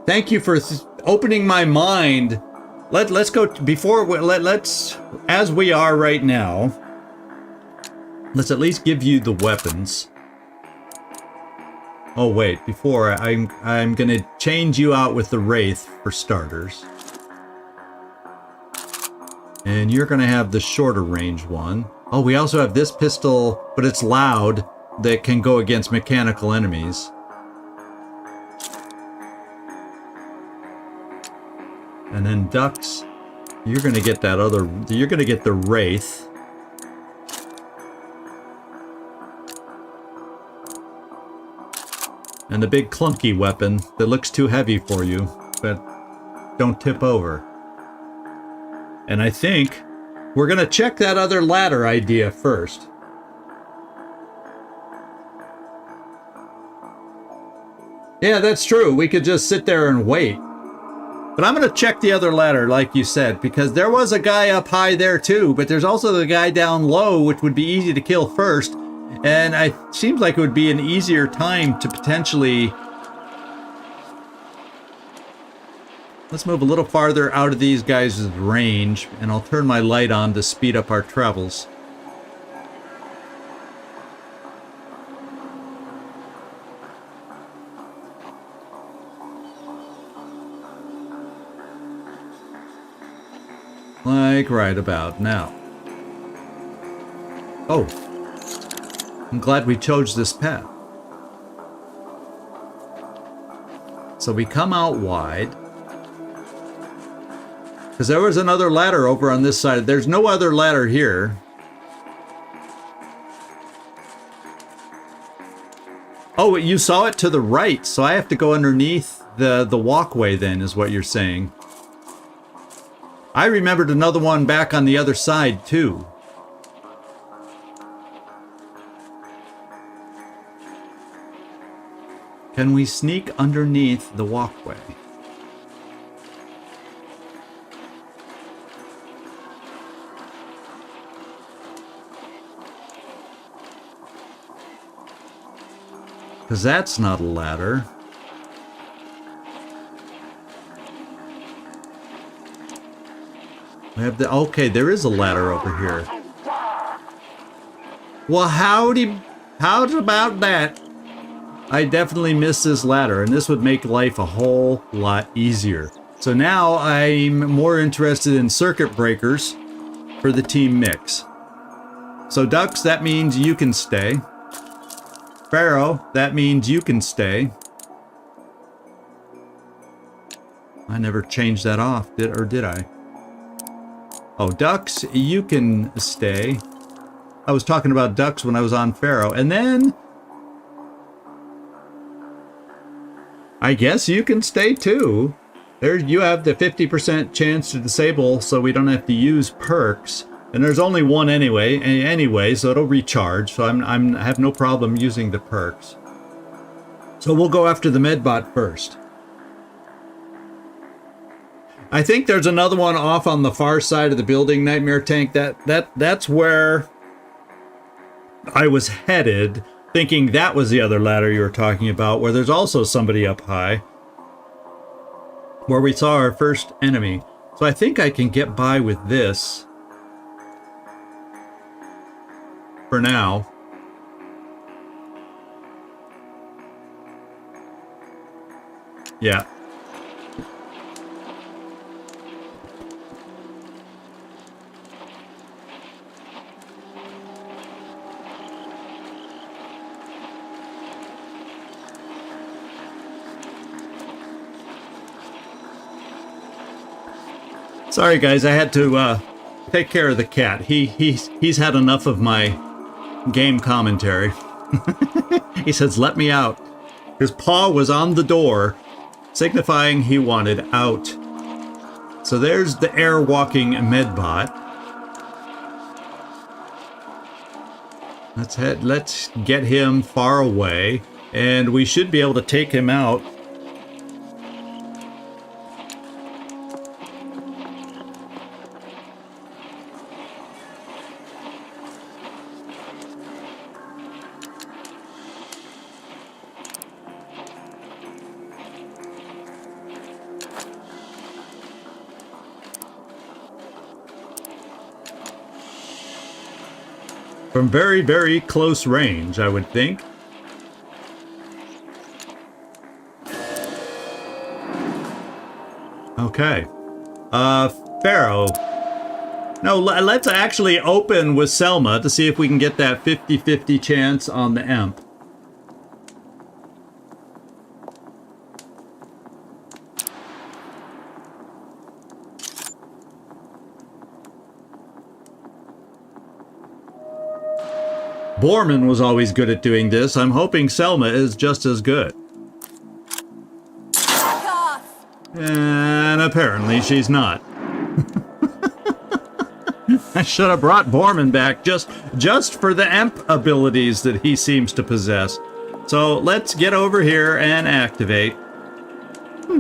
Thank you for opening my mind. Let's go before let's as we are right now. Let's at least give you the weapons. Oh wait, before I'm gonna change you out with the Wraith for starters. And you're gonna have the shorter range one. Oh, we also have this pistol, but it's loud, that can go against mechanical enemies. And then Ducks, you're gonna get that other, you're gonna get the Wraith. And the big clunky weapon that looks too heavy for you, but don't tip over. And I think we're gonna check that other ladder idea first. Yeah, that's true. We could just sit there and wait. But I'm gonna check the other ladder, like you said, because there was a guy up high there too, but there's also the guy down low, which would be easy to kill first. And it seems like it would be an easier time to potentially... Let's move a little farther out of these guys' range, and I'll turn my light on to speed up our travels. Like right about now. Oh. I'm glad we chose this path. So we come out wide. Because there was another ladder over on this side. There's no other ladder here. Oh, you saw it to the right, so I have to go underneath the walkway then, is what you're saying. I remembered another one back on the other side, too. Can we sneak underneath the walkway? Because that's not a ladder. We have the... Okay, there is a ladder over here. Well, how about that? I definitely missed this ladder, and this would make life a whole lot easier. So now I'm more interested in circuit breakers for the team mix. So Ducks, that means you can stay. Pharaoh, that means you can stay. I never changed that off, did I? Oh, Ducks, you can stay. I was talking about Ducks when I was on Pharaoh. And then... I guess you can stay too. There, you have the 50% chance to disable, so we don't have to use perks. And there's only one anyway, so it'll recharge. So I have no problem using the perks. So we'll go after the medbot first. I think there's another one off on the far side of the building, Nightmare Tank. That's where I was headed, thinking that was the other ladder you were talking about, where there's also somebody up high, where we saw our first enemy. So I think I can get by with this for now. Yeah. Sorry, guys. I had to take care of the cat. He's had enough of my game commentary. He says, "Let me out." His paw was on the door, signifying he wanted out. So there's the air-walking medbot. Let's get him far away, and we should be able to take him out. From very, very close range, I would think. Okay. Pharaoh. No, let's actually open with Selma to see if we can get that 50-50 chance on the Emp. Borman was always good at doing this. I'm hoping Selma is just as good. And apparently she's not. I should have brought Borman back just for the Emp abilities that he seems to possess. So let's get over here and activate.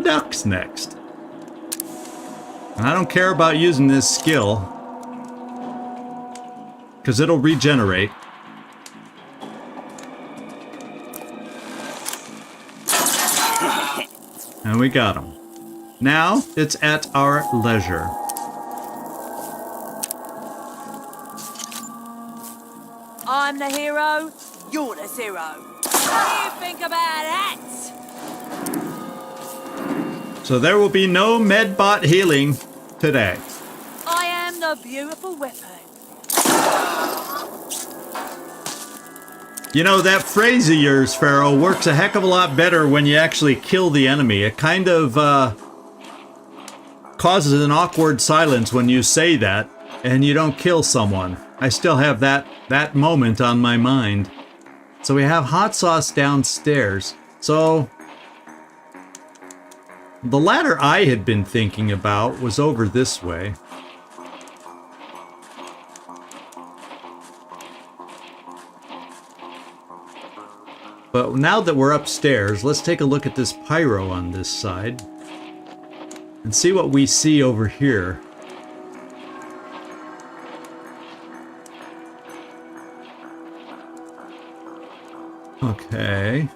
Duck's next. I don't care about using this skill, because it'll regenerate. And we got him. Now it's at our leisure. I'm the hero, you're the zero. What do you think about that? So there will be no medbot healing today. I am the beautiful weapon. You know, that phrase of yours, Pharaoh, works a heck of a lot better when you actually kill the enemy. It kind of causes an awkward silence when you say that and you don't kill someone. I still have that moment on my mind. So we have hot sauce downstairs. So the ladder I had been thinking about was over this way. But now that we're upstairs, let's take a look at this pyro on this side and see what we see over here. Okay.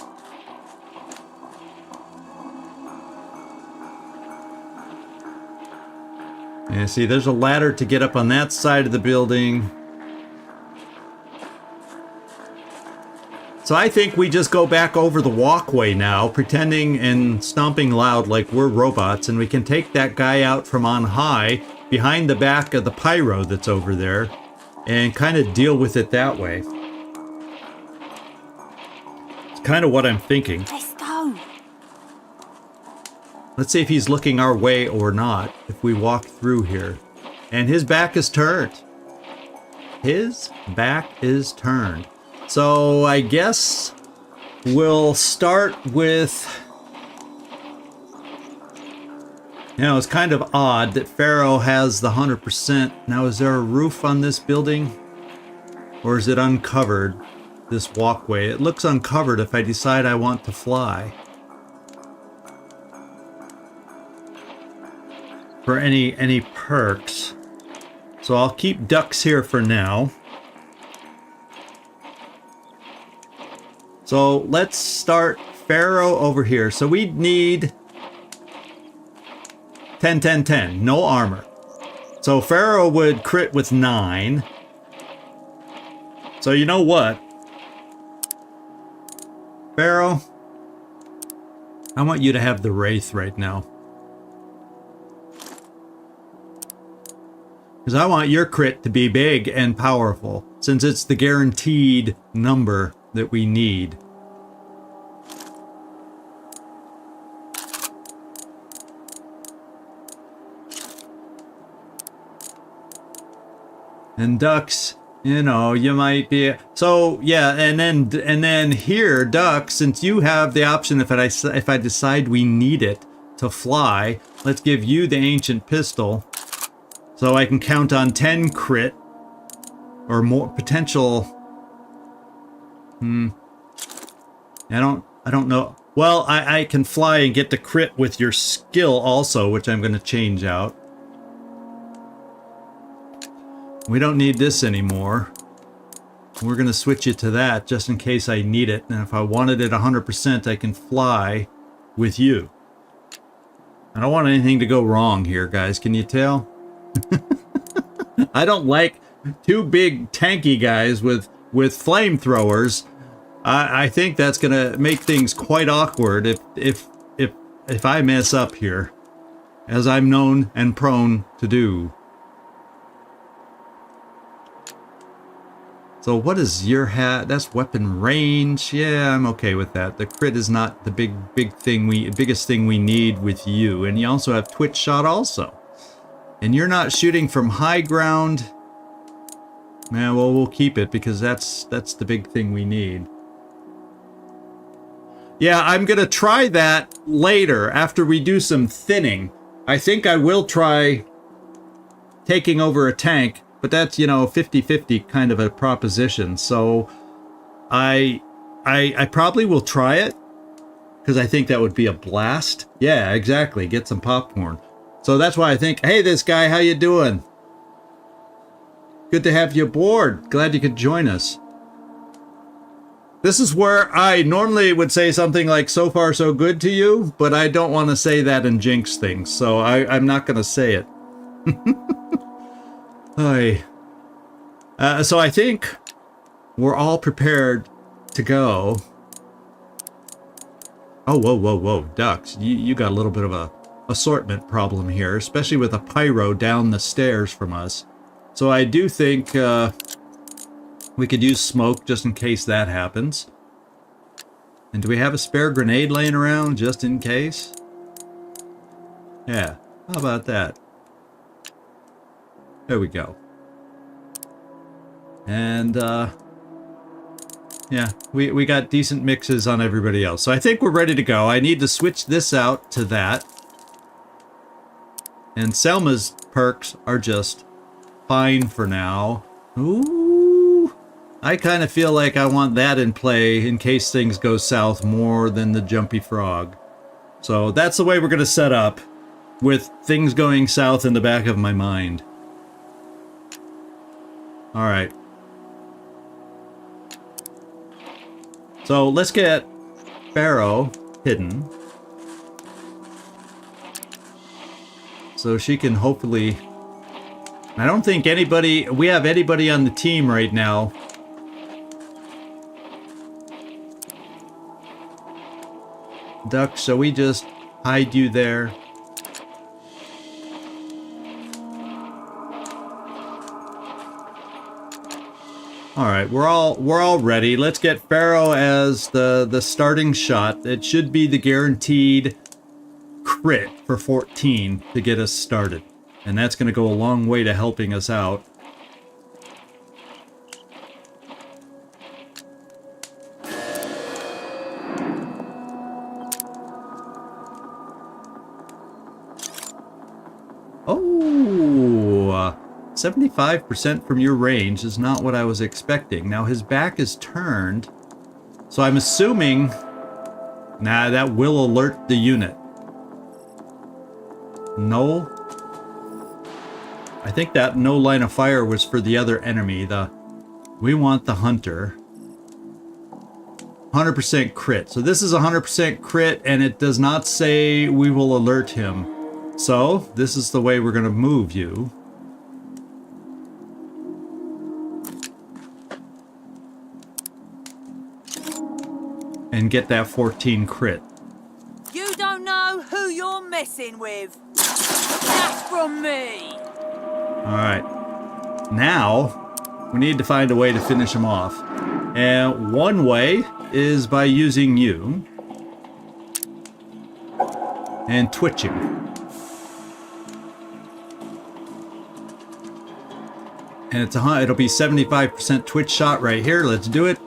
And see, there's a ladder to get up on that side of the building. So I think we just go back over the walkway now, pretending and stomping loud like we're robots, and we can take that guy out from on high, behind the back of the pyro that's over there, and kind of deal with it that way. It's kind of what I'm thinking. Let's go. Let's see if he's looking our way or not, if we walk through here. And his back is turned. His back is turned. So I guess we'll start with, you know, it's kind of odd that Pharaoh has the 100%. Now, is there a roof on this building? Or is it uncovered, this walkway? It looks uncovered if I decide I want to fly. For any perks. So I'll keep ducks here for now. So let's start Pharaoh over here. So we need 10, 10, 10. No armor. So Pharaoh would crit with 9. So you know what? Pharaoh, I want you to have the Wraith right now. Because I want your crit to be big and powerful, since it's the guaranteed number that we need. And ducks, you know, you might be... So, yeah, and then here, ducks, since you have the option, if I decide we need it to fly, let's give you the ancient pistol. So I can count on 10 crit. Or more potential... I don't know. Well, I can fly and get the crit with your skill also, which I'm going to change out. We don't need this anymore. We're going to switch it to that just in case I need it. And if I wanted it 100%, I can fly with you. I don't want anything to go wrong here, guys. Can you tell? I don't like two big tanky guys with flamethrowers. I think that's going to make things quite awkward if I mess up here, as I'm known and prone to do. So what is your hat? That's weapon range. Yeah, I'm okay with that. The crit is not the biggest thing we need with you. And you also have twitch shot also. And you're not shooting from high ground. Man, well, we'll keep it because that's the big thing we need. Yeah, I'm gonna try that later after we do some thinning. I think I will try taking over a tank. But that's, you know, 50-50 kind of a proposition. So I probably will try it because I think that would be a blast. Yeah, exactly. Get some popcorn. So that's why I think, hey, this guy, how you doing? Good to have you aboard. Glad you could join us. This is where I normally would say something like, so far so good to you, but I don't want to say that and jinx things. So I'm not going to say it. So I think we're all prepared to go. Oh, whoa, ducks. You got a little bit of a assortment problem here, especially with a pyro down the stairs from us. So I do think we could use smoke just in case that happens. And do we have a spare grenade laying around just in case? Yeah, how about that? There we go. And, yeah, we got decent mixes on everybody else. So I think we're ready to go. I need to switch this out to that. And Selma's perks are just fine for now. Ooh, I kind of feel like I want that in play in case things go south more than the jumpy frog. So that's the way we're going to set up, with things going south in the back of my mind. All right. So let's get Pharaoh hidden. So she can hopefully... I don't think we have anybody on the team right now. Duck, so we just hide you there. All right, we're all ready. Let's get Pharaoh as the starting shot. It should be the guaranteed crit for 14 to get us started. And that's going to go a long way to helping us out. Oh, 75% from your range is not what I was expecting. Now his back is turned, so I'm assuming, nah, that will alert the unit. No. I think that no line of fire was for the other enemy. We want the hunter. 100% crit. So this is 100% crit, and it does not say we will alert him. So this is the way we're going to move you. And get that 14 crit. You don't know who you're messing with. That's from me. Alright. Now, we need to find a way to finish him off. And one way is by using you. And twitching. And it'll be 75% twitch shot right here. Let's do it.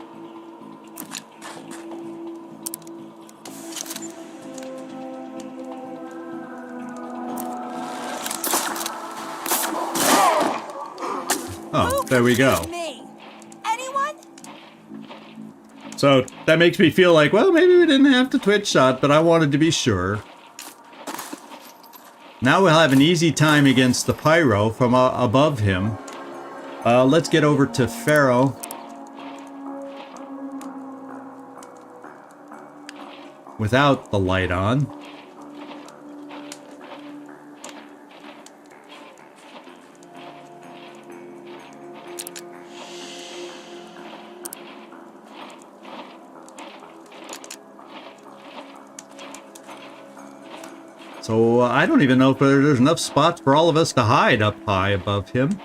Oh, there we go. Me? Anyone? So that makes me feel like, well, maybe we didn't have to twitch shot, but I wanted to be sure. Now we'll have an easy time against the pyro from above him. Let's get over to Pharaoh. Without the light on. So I don't even know if there's enough spots for all of us to hide up high above him.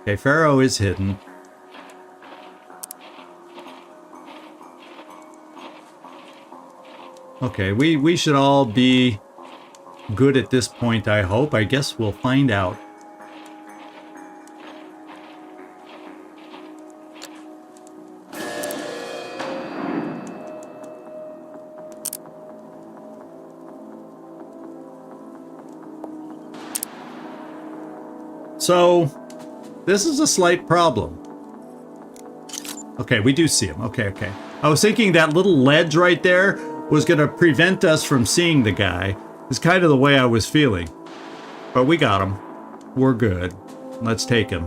Okay, Pharaoh is hidden. Okay, we should all be good at this point, I hope. I guess we'll find out. So, this is a slight problem. Okay, we do see him. Okay. I was thinking that little ledge right there was going to prevent us from seeing the guy. It's kind of the way I was feeling. But we got him. We're good. Let's take him.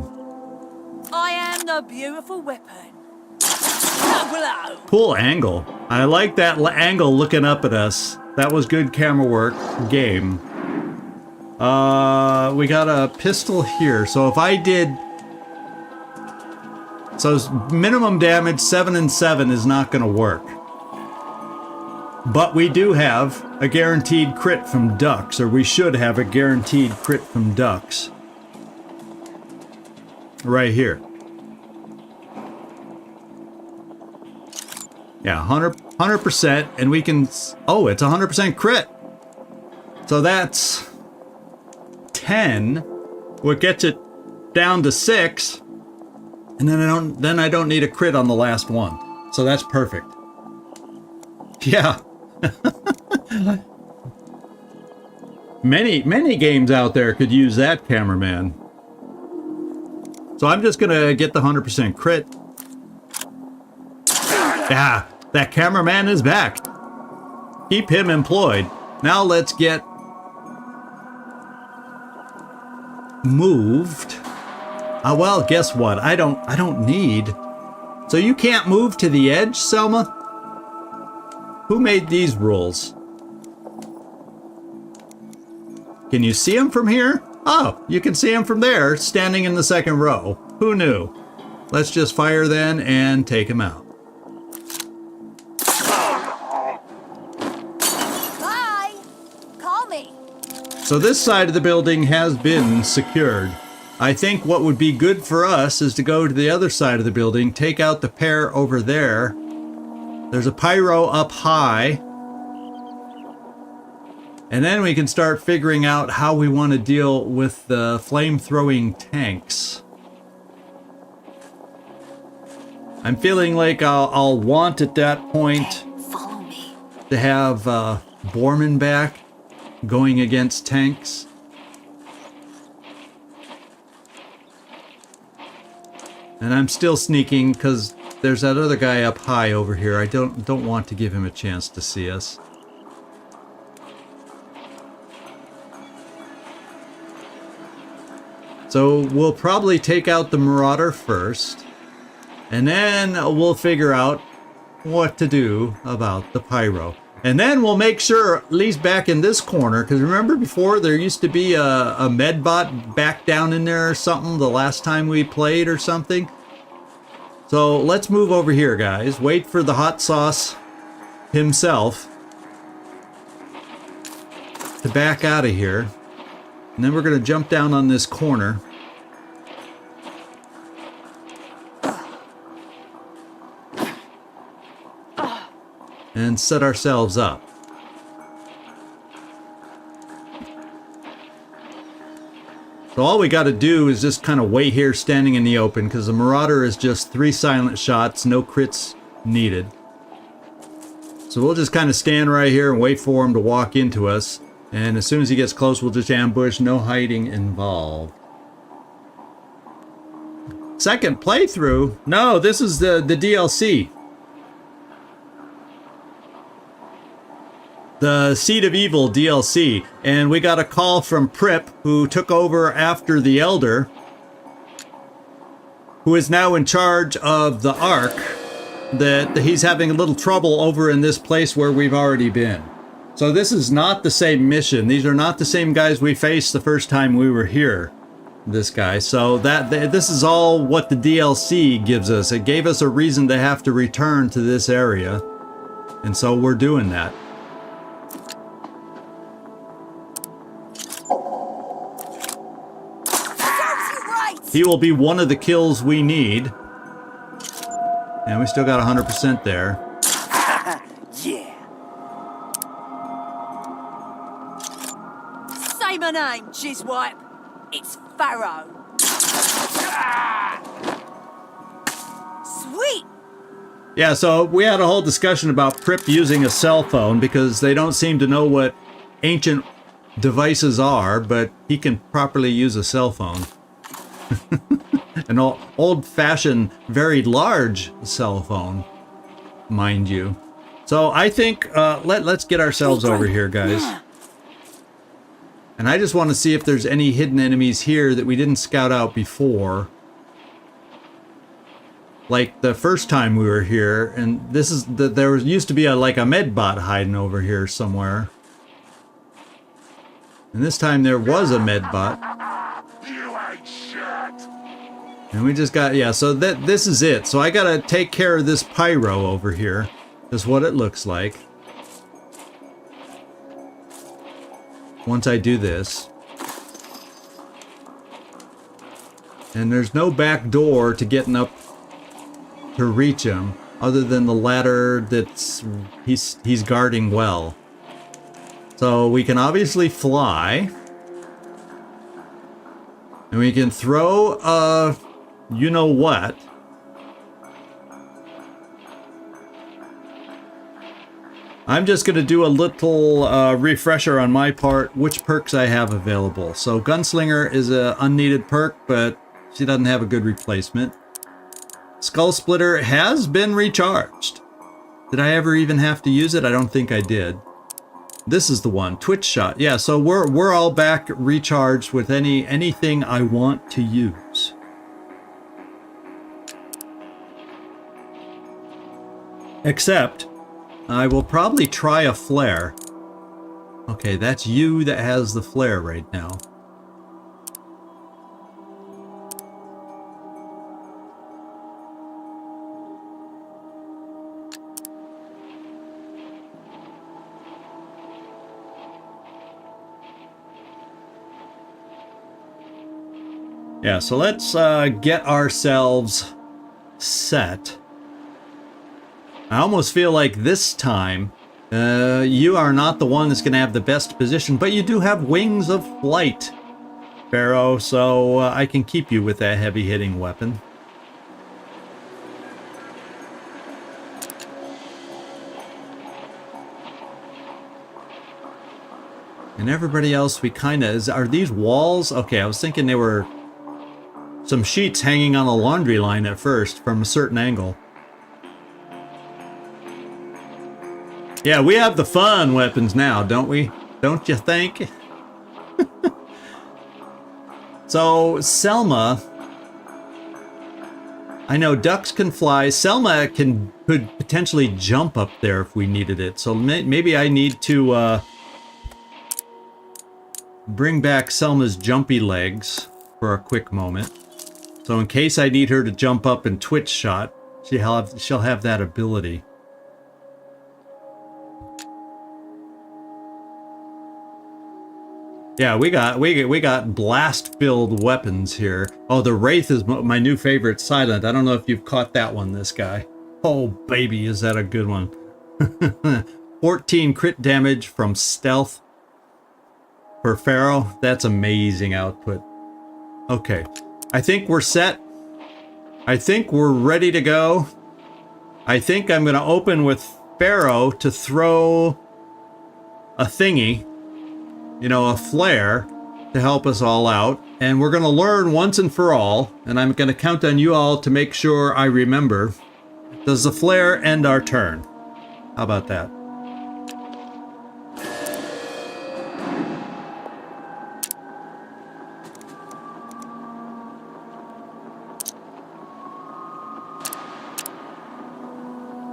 I am the beautiful weapon. Hello. Cool angle. I like that angle looking up at us. That was good camera work. Game. We got a pistol here. So if I did... So minimum damage 7 and 7 is not going to work. But we do have a guaranteed crit from ducks, or we should have a guaranteed crit from ducks. Right here. Yeah, 100%, and we can... Oh, it's 100% crit. So that's 10, what gets it down to 6, and then I don't need a crit on the last one. So that's perfect. Yeah. Many games out there could use that, cameraman. So I'm just gonna get the 100% crit. Yeah, that cameraman is back. Keep him employed. Now let's get moved. Well, guess what? I don't need. So you can't move to the edge, Selma? Who made these rules? Can you see him from here? Oh, you can see him from there, standing in the second row. Who knew? Let's just fire then and take him out. Bye. Call me. So this side of the building has been secured. I think what would be good for us is to go to the other side of the building, take out the pair over there. There's a pyro up high. And then we can start figuring out how we want to deal with the flame-throwing tanks. I'm feeling like I'll want at that point Follow me. to have Borman back going against tanks. And I'm still sneaking because there's that other guy up high over here. I don't want to give him a chance to see us. So we'll probably take out the Marauder first, and then we'll figure out what to do about the pyro. And then we'll make sure, at least back in this corner, because remember before there used to be a medbot back down in there or something the last time we played or something. So let's move over here, guys. Wait for the hot sauce himself to back out of here. And then we're going to jump down on this corner. And set ourselves up. So all we got to do is just kind of wait here standing in the open, because the Marauder is just 3 silent shots, no crits needed. So we'll just kind of stand right here and wait for him to walk into us. And as soon as he gets close, we'll just ambush, no hiding involved. Second playthrough? No, this is the DLC. The Seed of Evil DLC. And we got a call from Pripp, who took over after the Elder, who is now in charge of the Ark, that he's having a little trouble over in this place where we've already been. So this is not the same mission. These are not the same guys we faced the first time we were here. This guy. So this is all what the DLC gives us. It gave us a reason to have to return to this area. And so we're doing that. He will be one of the kills we need. And we still got 100% there. Yeah. Say my name, Jizwipe. It's Pharaoh. Sweet. Yeah, so we had a whole discussion about Pripp using a cell phone because they don't seem to know what ancient devices are, but he can properly use a cell phone. An old-fashioned, very large cell phone, mind you. So I think let's get ourselves over here, guys. And I just want to see if there's any hidden enemies here that we didn't scout out before. Like the first time we were here, and this is there used to be like a medbot hiding over here somewhere. And this time there was a medbot. And we just got, yeah, so this is it. So I gotta take care of this pyro over here. Is what it looks like. Once I do this. And there's no back door to getting up to reach him, other than the ladder that's he's guarding well. So we can obviously fly. And we can throw you know what. I'm just going to do a little refresher on my part, which perks I have available. So Gunslinger is an unneeded perk, but she doesn't have a good replacement. Skull Splitter has been recharged. Did I ever even have to use it? I don't think I did. This is the one, Twitch Shot. Yeah, so we're all back recharged with anything I want to use. Except, I will probably try a flare. Okay, that's you that has the flare right now. Yeah, so let's get ourselves set. I almost feel like this time, you are not the one that's going to have the best position, but you do have wings of flight, Pharaoh, so I can keep you with that heavy-hitting weapon. And everybody else, we kind of... Are these walls? Okay, I was thinking they were some sheets hanging on a laundry line at first from a certain angle. Yeah, we have the fun weapons now, don't we? Don't you think? So, Selma... I know ducks can fly. Selma could potentially jump up there if we needed it. So maybe I need to bring back Selma's jumpy legs for a quick moment. So in case I need her to jump up and twitch shot, she'll have that ability. Yeah, we got blast-filled weapons here. Oh, the Wraith is my new favorite silent. I don't know if you've caught that one, this guy. Oh, baby, is that a good one. 14 crit damage from stealth for Pharaoh. That's amazing output. Okay. I think we're set. I think we're ready to go. I think I'm going to open with Pharaoh to throw a thingy, you know, a flare to help us all out. And we're going to learn once and for all, and I'm going to count on you all to make sure I remember. Does the flare end our turn? How about that?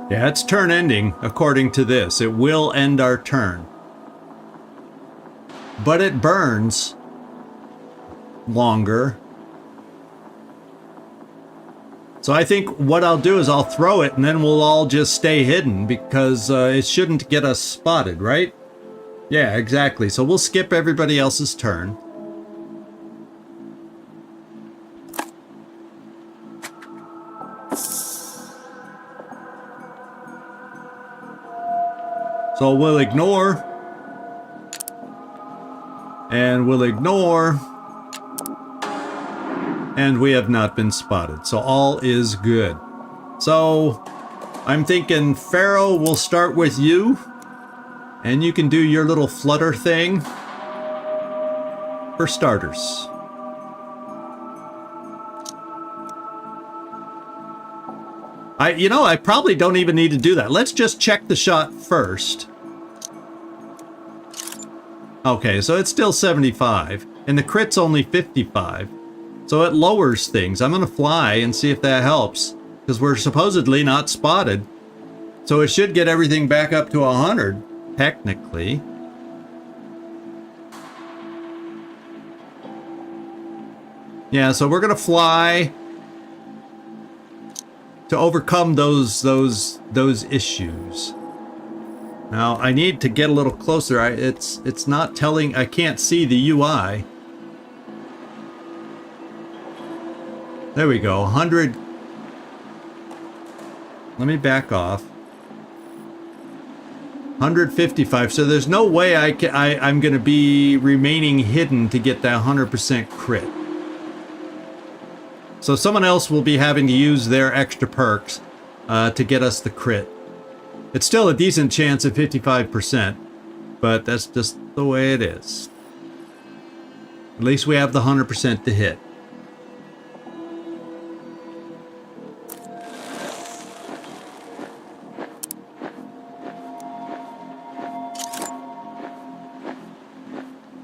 Yeah, it's turn ending, according to this. It will end our turn. But it burns longer. So I think what I'll do is I'll throw it and then we'll all just stay hidden because it shouldn't get us spotted, right? Yeah, exactly. So we'll skip everybody else's turn. So we'll ignore. And we'll ignore. And we have not been spotted. So all is good. So I'm thinking Pharaoh will start with you. And you can do your little flutter thing. For starters. I probably don't even need to do that. Let's just check the shot first. Okay, so it's still 75. And the crit's only 55. So it lowers things. I'm going to fly and see if that helps. Because we're supposedly not spotted. So it should get everything back up to 100, technically. Yeah, so we're going to fly to overcome those issues. Now, I need to get a little closer. It's not telling... I can't see the UI. There we go. 100. Let me back off. 155. So there's no way I'm going to be remaining hidden to get that 100% crit. So someone else will be having to use their extra perks to get us the crit. It's still a decent chance of 55%, but that's just the way it is. At least we have the 100% to hit.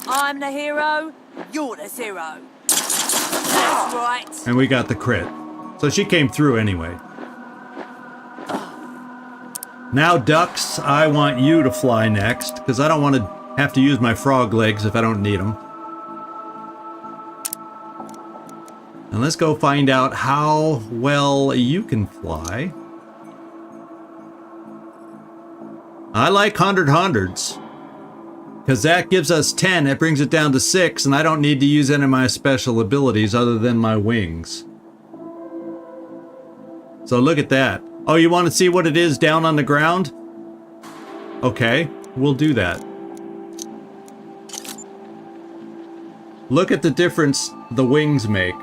I'm the hero, you're the zero. That's right. And we got the crit. So she came through anyway. Now, ducks, I want you to fly next, because I don't want to have to use my frog legs if I don't need them. And let's go find out how well you can fly. I like 100s. Because that gives us 10, it brings it down to 6, and I don't need to use any of my special abilities other than my wings. So look at that. Oh, you want to see what it is down on the ground? Okay, we'll do that. Look at the difference the wings make.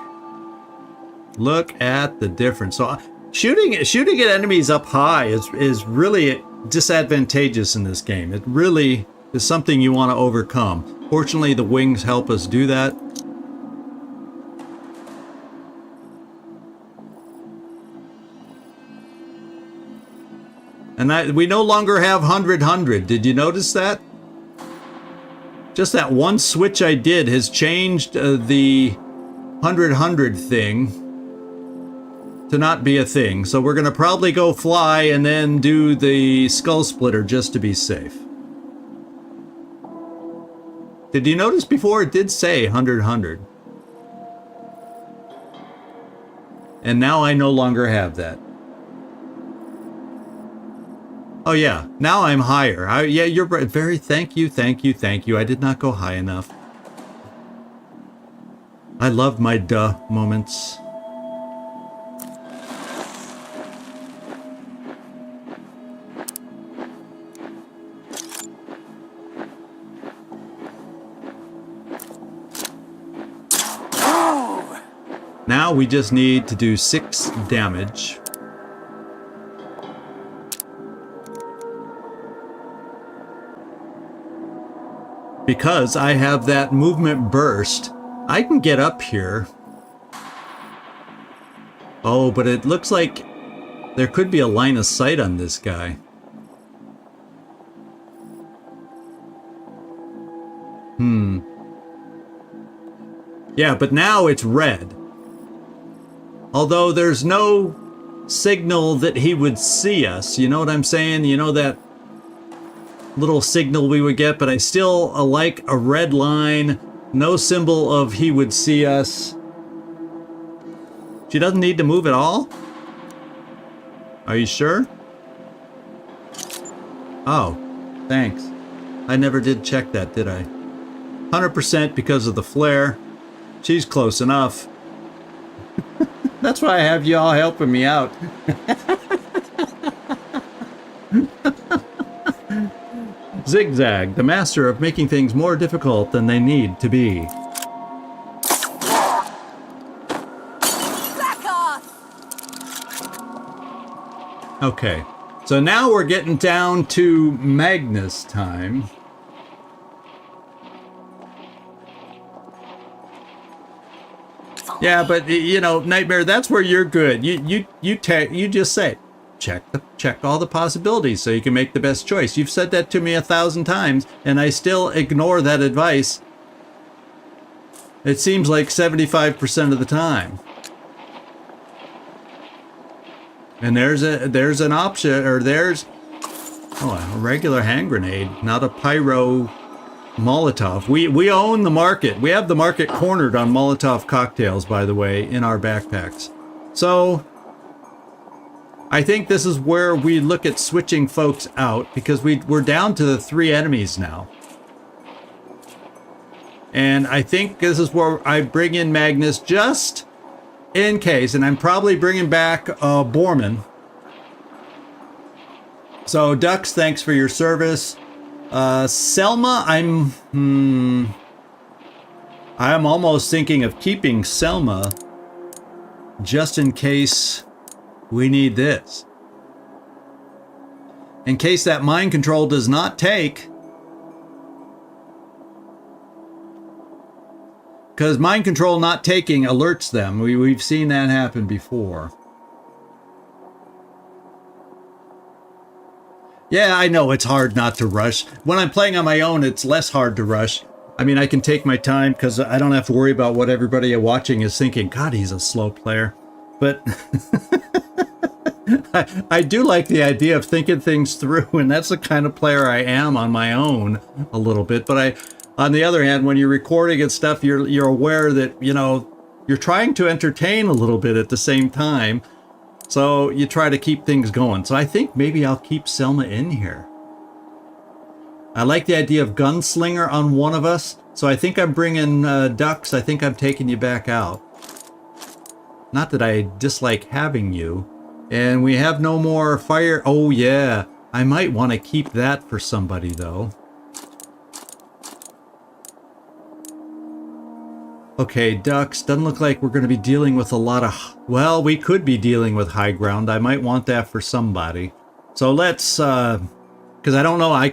Look at the difference. So shooting at enemies up high is really disadvantageous in this game. It really is something you want to overcome. Fortunately, the wings help us do that. And we no longer have 100. Did you notice that? Just that one switch I did has changed the 100 thing to not be a thing. So we're going to probably go fly and then do the skull splitter just to be safe. Did you notice before it did say 100? And now I no longer have that. Oh yeah, now I'm higher. Yeah, you're very, thank you. I did not go high enough. I love my duh moments. Now we just need to do 6 damage. Because I have that movement burst, I can get up here. Oh, but it looks like there could be a line of sight on this guy. Yeah, but now it's red. Although there's no signal that he would see us. You know what I'm saying? You know that little signal we would get, but I still like a red line. No symbol of he would see us. She doesn't need to move at all? Are you sure? Oh, thanks. I never did check that, did I? 100% because of the flare. She's close enough. That's why I have you all helping me out. Zigzag, the master of making things more difficult than they need to be. Back off! Okay, so now we're getting down to Magnus time. Yeah, but you know, Nightmare, that's where you're good. You just say, check all the possibilities so you can make the best choice. You've said that to me 1,000 times, and I still ignore that advice. It seems like 75% of the time. And there's an option, or there's a regular hand grenade, not a pyro Molotov. We own the market. We have the market cornered on Molotov cocktails, by the way, in our backpacks. So I think this is where we look at switching folks out, because we're down to the 3 enemies now. And I think this is where I bring in Magnus just in case, and I'm probably bringing back Borman. So Dux, thanks for your service. Selma, I'm almost thinking of keeping Selma just in case we need this. In case that mind control does not take. Because mind control not taking alerts them. We've seen that happen before. Yeah, I know it's hard not to rush. When I'm playing on my own, it's less hard to rush. I mean, I can take my time because I don't have to worry about what everybody watching is thinking. God, he's a slow player. But I do like the idea of thinking things through, and that's the kind of player I am on my own a little bit. But on the other hand, when you're recording and stuff, you're aware that, you know, you're trying to entertain a little bit at the same time. So you try to keep things going. So I think maybe I'll keep Selma in here. I like the idea of gunslinger on one of us. So I think I'm bringing Dux. I think I'm taking you back out. Not that I dislike having you. And we have no more fire. Oh yeah, I might want to keep that for somebody though. Okay, Dux, doesn't look like we're going to be dealing with a lot of... Well, we could be dealing with high ground. I might want that for somebody. So let's... Because I don't know, I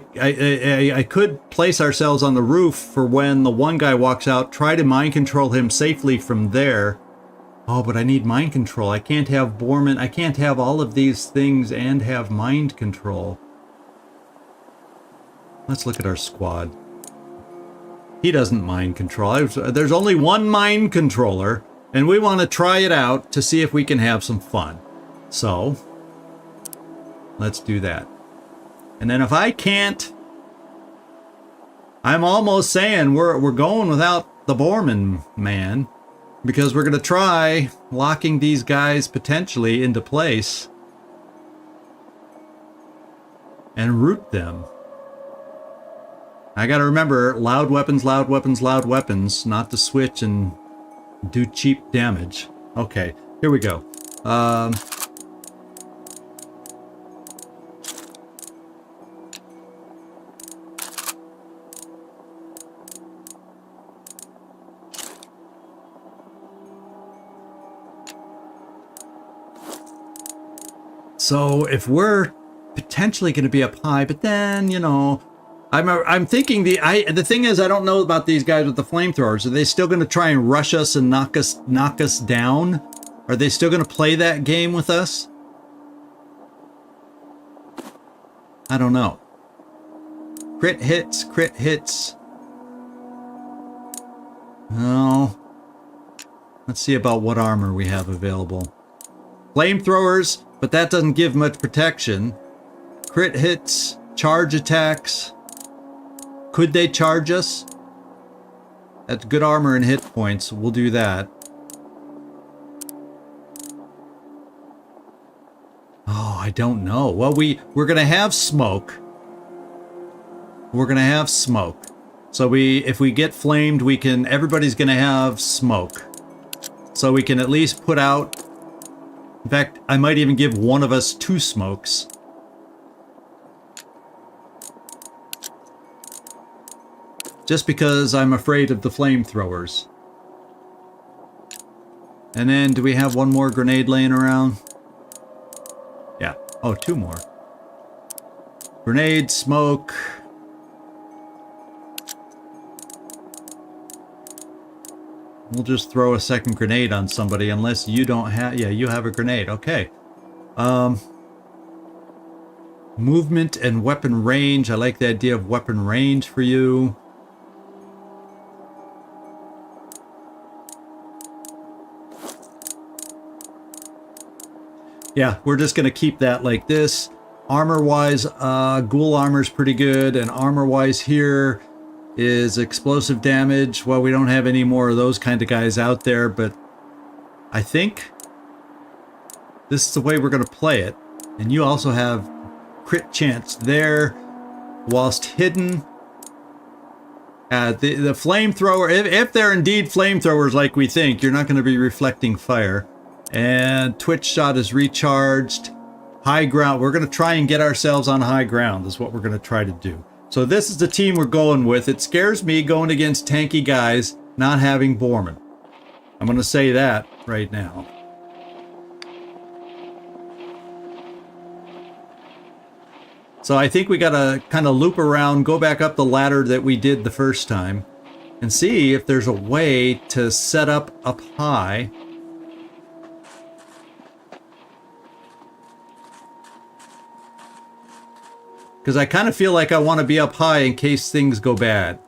could place ourselves on the roof for when the one guy walks out, try to mind control him safely from there. Oh, but I need mind control. I can't have Borman. I can't have all of these things and have mind control. Let's look at our squad. He doesn't mind control. There's only one mind controller, and we want to try it out to see if we can have some fun. So, let's do that. And then if I can't, I'm almost saying we're going without the Borman man, because we're going to try locking these guys potentially into place and root them. I gotta remember, loud weapons, loud weapons, loud weapons, not to switch and do cheap damage. Okay, here we go. So if we're potentially going to be up high, but then, you know, I'm thinking the thing is, I don't know about these guys with the flamethrowers. Are they still going to try and rush us and knock us down? Are they still going to play that game with us? I don't know. Crit hits, crit hits. Well, let's see about what armor we have available. Flamethrowers, but that doesn't give much protection. Crit hits, charge attacks. Could they charge us? That's good armor and hit points. We'll do that. Oh, I don't know. Well, we're gonna have smoke. We're gonna have smoke. So if we get flamed, everybody's gonna have smoke. So we can at least put out. In fact, I might even give one of us 2 smokes. Just because I'm afraid of the flamethrowers. And then, do we have one more grenade laying around? Yeah. Oh, 2 more. Grenade, smoke. We'll just throw a second grenade on somebody unless you don't have... Yeah, you have a grenade. Okay. Movement and weapon range. I like the idea of weapon range for you. Yeah, we're just going to keep that like this. Armor-wise, ghoul armor's pretty good, and armor-wise here is explosive damage. Well, we don't have any more of those kind of guys out there, but I think this is the way we're going to play it. And you also have crit chance there, whilst hidden. The flamethrower, if they're indeed flamethrowers like we think, you're not going to be reflecting fire. And Twitch shot is recharged. High ground. We're going to try and get ourselves on high ground is what we're going to try to do. So this is the team we're going with. It scares me going against tanky guys not having Borman. I'm going to say that right now. So I think we got to kind of loop around, go back up the ladder that we did the first time, and see if there's a way to set up high. Because I kind of feel like I want to be up high in case things go bad.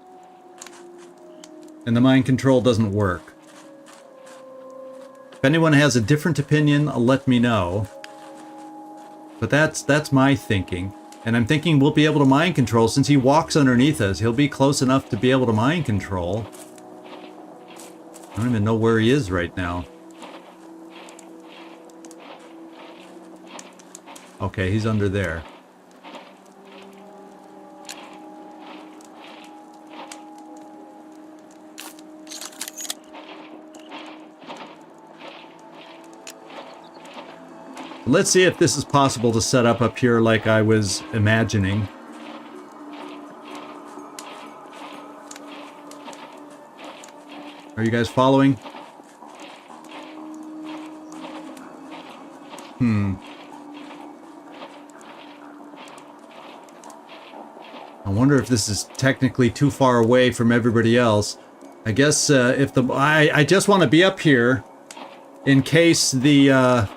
And the mind control doesn't work. If anyone has a different opinion, let me know. But that's my thinking. And I'm thinking we'll be able to mind control since he walks underneath us. He'll be close enough to be able to mind control. I don't even know where he is right now. Okay, he's under there. Let's see if this is possible to set up here like I was imagining. Are you guys following? I wonder if this is technically too far away from everybody else. I guess if the... I just want to be up here in case the...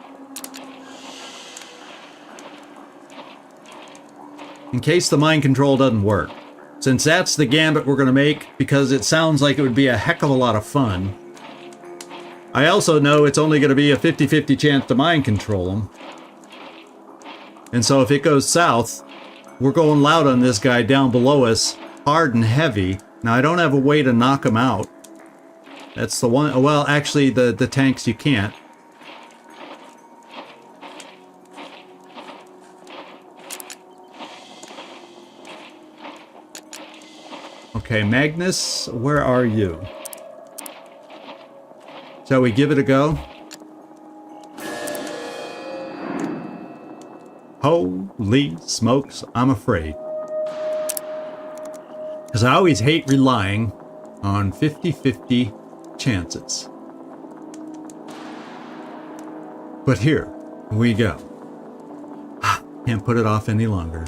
in case the mind control doesn't work. Since that's the gambit we're going to make, because it sounds like it would be a heck of a lot of fun. I also know it's only going to be a 50-50 chance to mind control him. And so if it goes south, we're going loud on this guy down below us, hard and heavy. Now I don't have a way to knock him out. That's the one... Well, actually, the tanks you can't. Okay, Magnus, where are you? Shall we give it a go? Holy smokes, I'm afraid. Because I always hate relying on 50-50 chances. But here we go. Can't put it off any longer.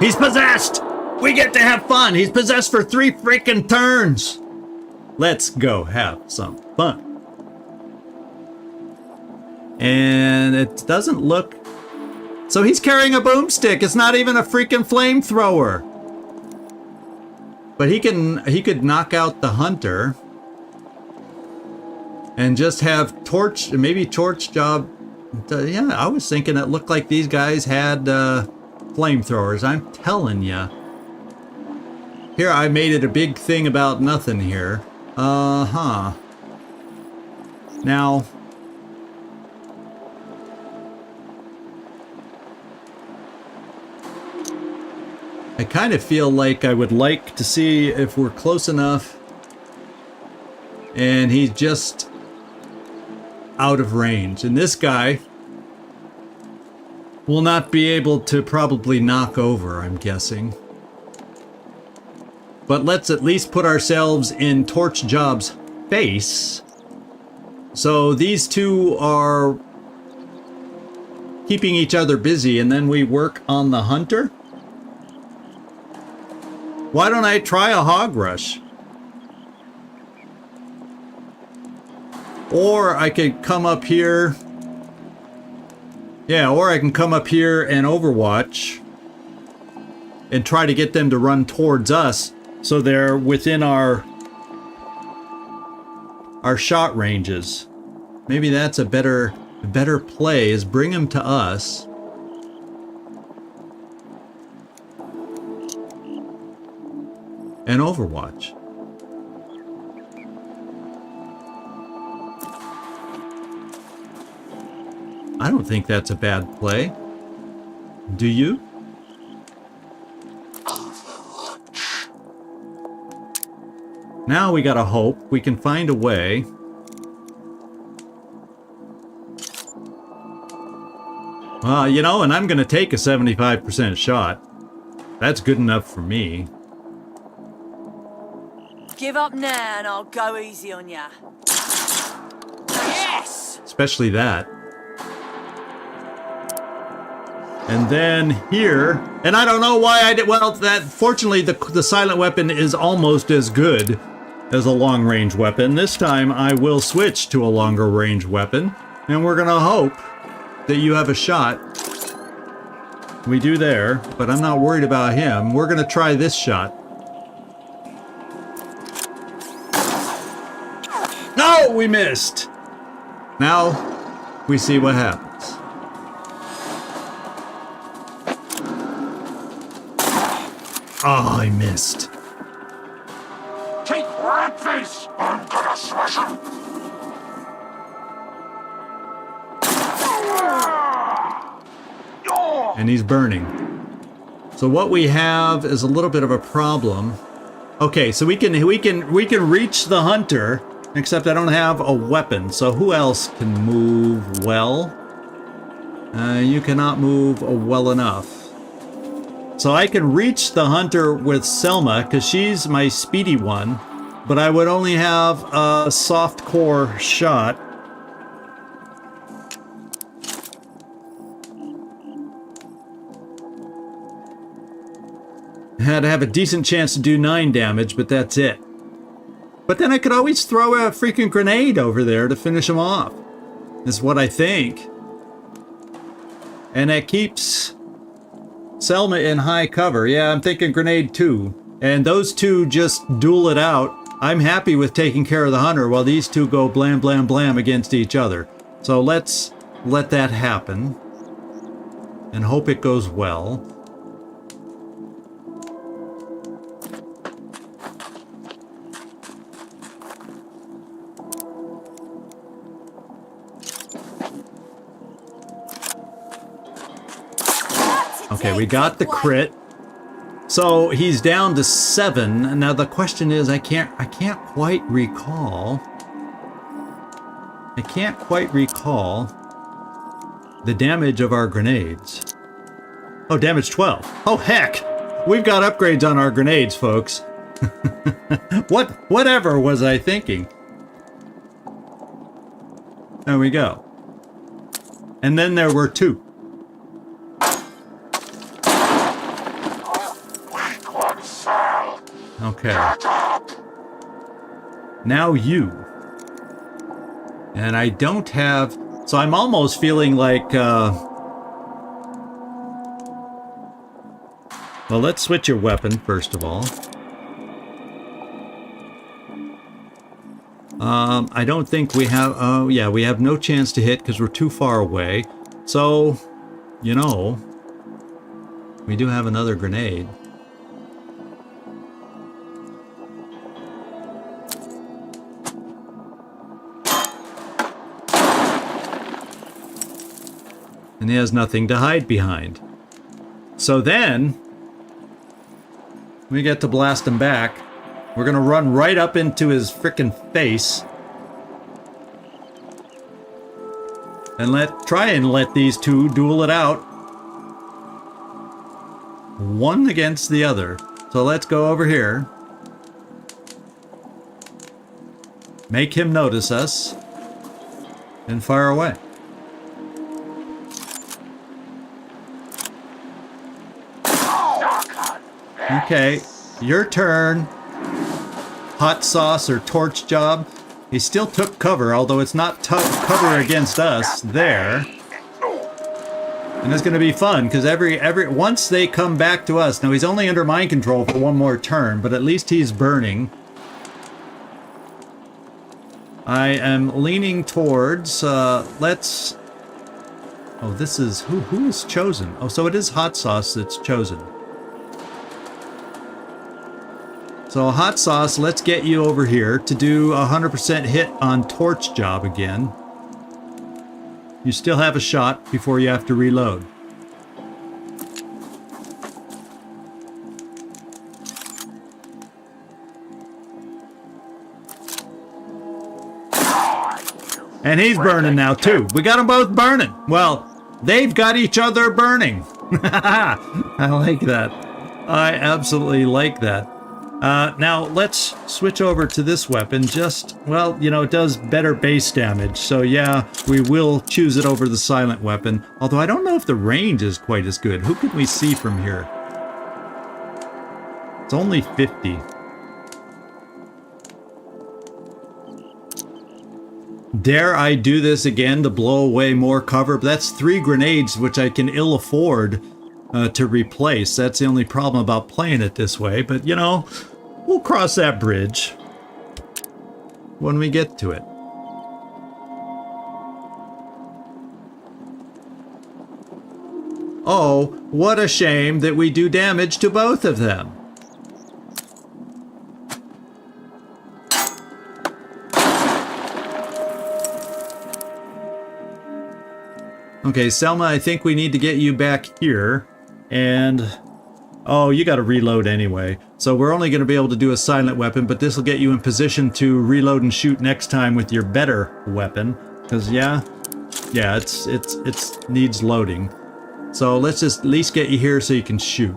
He's possessed! We get to have fun! He's possessed for 3 freaking turns! Let's go have some fun. And it doesn't look... So he's carrying a boomstick. It's not even a freaking flamethrower. But he could knock out the hunter. And just have torch, maybe torch job. Yeah, I was thinking it looked like these guys had flamethrowers. I'm telling ya. Here, I made it a big thing about nothing here. Now, I kind of feel like I would like to see if we're close enough and he's just out of range. And this guy will not be able to probably knock over, I'm guessing. But let's at least put ourselves in Torch Job's face. So these two are keeping each other busy, and then we work on the hunter. Why don't I try a hog rush? Or I could come up here. Yeah, or I can come up here and overwatch and try to get them to run towards us so they're within our shot ranges. Maybe that's a better play, is bring them to us. And overwatch. I don't think that's a bad play. Do you? Now we gotta hope we can find a way. Well, you know, and I'm gonna take a 75% shot. That's good enough for me. Give up now and I'll go easy on ya. Yes! Especially that. And then here, and I don't know why I did, well, that fortunately the silent weapon is almost as good as a long range weapon. This time I will switch to a longer range weapon, and we're gonna hope that you have a shot. We do there, but I'm not worried about him. We're gonna try this shot. No, we missed. Now we see what happens. Oh, I missed. Take rat face! I'm gonna smash him! And he's burning. So what we have is a little bit of a problem. Okay, so we can reach the hunter, except I don't have a weapon. So who else can move well? You cannot move well enough. So I can reach the hunter with Selma, because she's my speedy one, but I would only have a soft core shot. Had to have a decent chance to do 9 damage, but that's it. But then I could always throw a freaking grenade over there to finish him off. Is what I think. And that keeps Selma in high cover. Yeah, I'm thinking grenade 2. And those two just duel it out. I'm happy with taking care of the hunter while these two go blam, blam, blam against each other. So let's let that happen. And hope it goes well. Okay, we got the crit. So he's down to 7. Now the question is, I can't quite recall. I can't quite recall the damage of our grenades. Oh, damage 12. Oh heck! We've got upgrades on our grenades, folks. Whatever was I thinking? There we go. And then there were 2. Weak one fell. Okay. Get up. Now you. And I don't have... So I'm almost feeling like... Well, let's switch your weapon, first of all. I don't think we have... Oh, yeah, we have no chance to hit because we're too far away. So, you know, we do have another grenade. And he has nothing to hide behind. So then, we get to blast him back. We're gonna run right up into his frickin' face. And try and let these 2 duel it out. One against the other. So let's go over here. Make him notice us. And fire away. Okay, your turn. Hot sauce or torch job. He still took cover, although it's not cover against us there. And it's going to be fun because once they come back to us. Now he's only under mind control for 1 more turn, but at least he's burning. I am leaning towards. Let's. Oh, this is who is chosen? Oh, so it is hot sauce that's chosen. So hot sauce, let's get you over here to do 100% hit on torch job again. You still have a shot before you have to reload. And he's burning now too. We got them both burning. Well, they've got each other burning. I like that. I absolutely like that. Now, let's switch over to this weapon. Well, you know, it does better base damage. So, yeah, we will choose it over the silent weapon. Although I don't know if the range is quite as good. Who can we see from here? It's only 50. Dare I do this again to blow away more cover? But that's 3 grenades, which I can ill afford to replace. That's the only problem about playing it this way, but you know, we'll cross that bridge when we get to it. Oh, what a shame that we do damage to both of them. Okay, Selma, I think we need to get you back here. And, oh, you got to reload anyway. So we're only going to be able to do a silent weapon, but this will get you in position to reload and shoot next time with your better weapon. Because, yeah, it needs loading. So let's just at least get you here so you can shoot.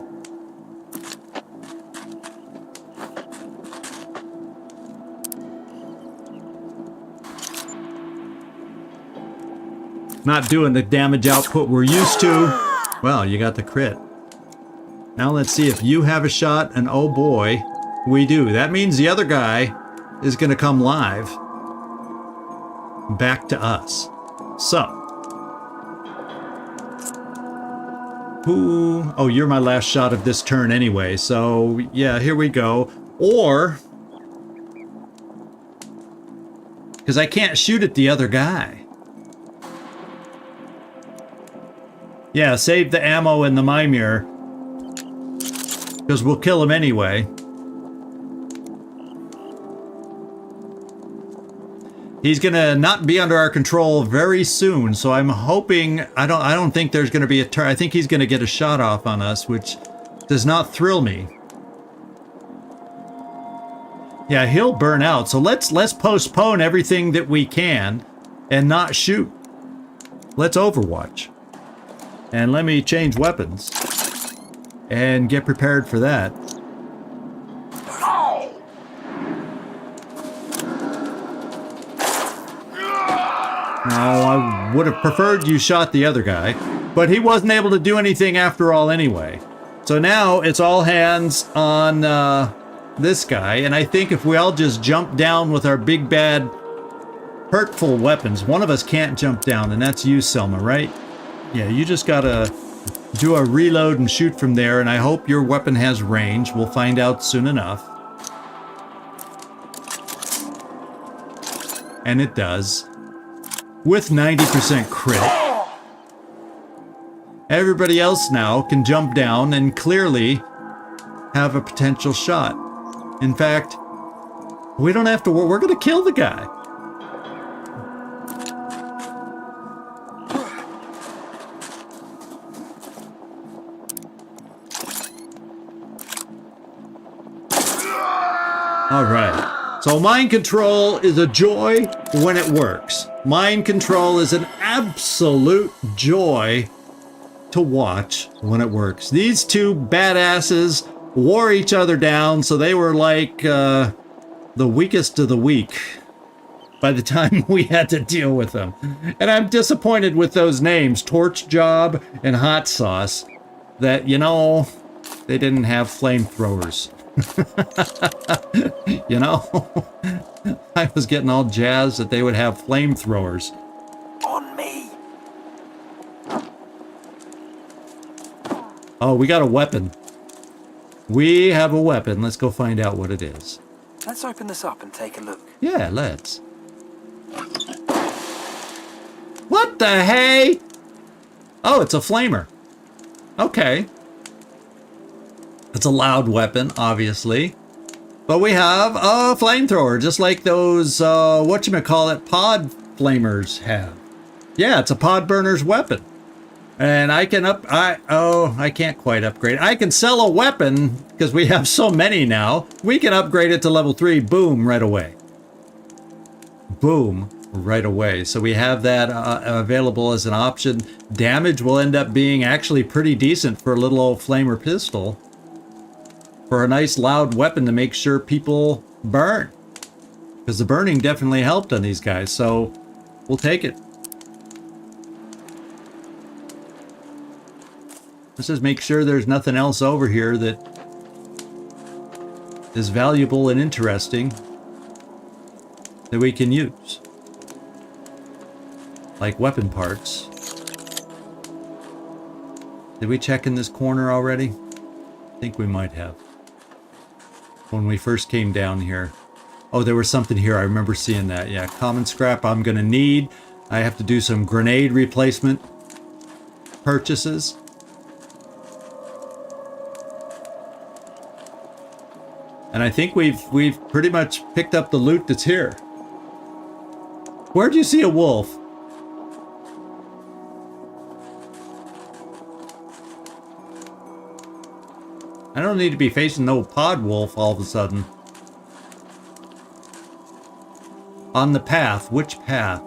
Not doing the damage output we're used to. Well, you got the crit. Now let's see if you have a shot, and oh boy, we do. That means the other guy is going to come live back to us. So, who? Oh, you're my last shot of this turn anyway. So, yeah, here we go. Or, because I can't shoot at the other guy. Yeah, save the ammo and the Mimir. Because we'll kill him anyway. He's gonna not be under our control very soon, so I'm hoping I don't think there's gonna be a turn. I think he's gonna get a shot off on us, which does not thrill me. Yeah, he'll burn out. So let's postpone everything that we can and not shoot. Let's Overwatch. And let me change weapons and get prepared for that. No, I would have preferred you shot the other guy, but he wasn't able to do anything after all anyway. So now it's all hands on this guy, and I think if we all just jump down with our big bad hurtful weapons, one of us can't jump down, and that's you, Selma, right? Yeah, you just gotta do a reload and shoot from there, and I hope your weapon has range. We'll find out soon enough. And it does. With 90% crit. Everybody else now can jump down and clearly have a potential shot. In fact, we don't have to worry. We're going to kill the guy. All right. So mind control is a joy when it works. Mind control is an absolute joy to watch when it works. These two badasses wore each other down, so they were like the weakest of the weak by the time we had to deal with them. And I'm disappointed with those names, Torch Job and Hot Sauce, that, you know, they didn't have flamethrowers. You know, I was getting all jazzed that they would have flamethrowers. On me. Oh, we got a weapon. We have a weapon. Let's go find out what it is. Let's open this up and take a look. Yeah, let's. What the hey? Oh, it's a flamer. Okay. It's a loud weapon, obviously. But we have a flamethrower, just like those, whatchamacallit, pod flamers have. Yeah, it's a pod burner's weapon. And I can I can't quite upgrade. I can sell a weapon, because we have so many now. We can upgrade it to level 3, boom, right away. Boom, right away. So we have that available as an option. Damage will end up being actually pretty decent for a little old flamer pistol. For a nice loud weapon to make sure people burn. Because the burning definitely helped on these guys, so we'll take it. Let's just make sure there's nothing else over here that is valuable and interesting that we can use. Like weapon parts. Did we check in this corner already? I think we might have. When we first came down here. Oh, there was something here. I remember seeing that. Yeah, common scrap I'm going to need. I have to do some grenade replacement purchases. And I think we've pretty much picked up the loot that's here. Where'd you see a wolf? I don't need to be facing no pod wolf all of a sudden. On the path. Which path?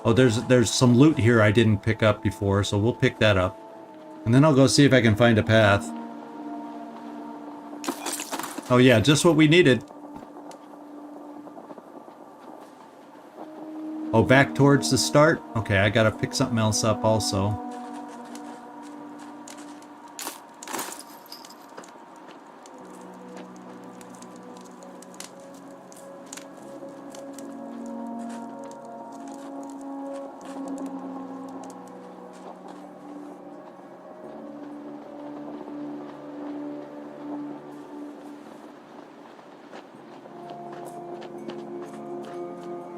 Oh, there's some loot here I didn't pick up before, so we'll pick that up. And then I'll go see if I can find a path. Oh yeah, just what we needed. Oh, back towards the start? Okay, I gotta pick something else up also.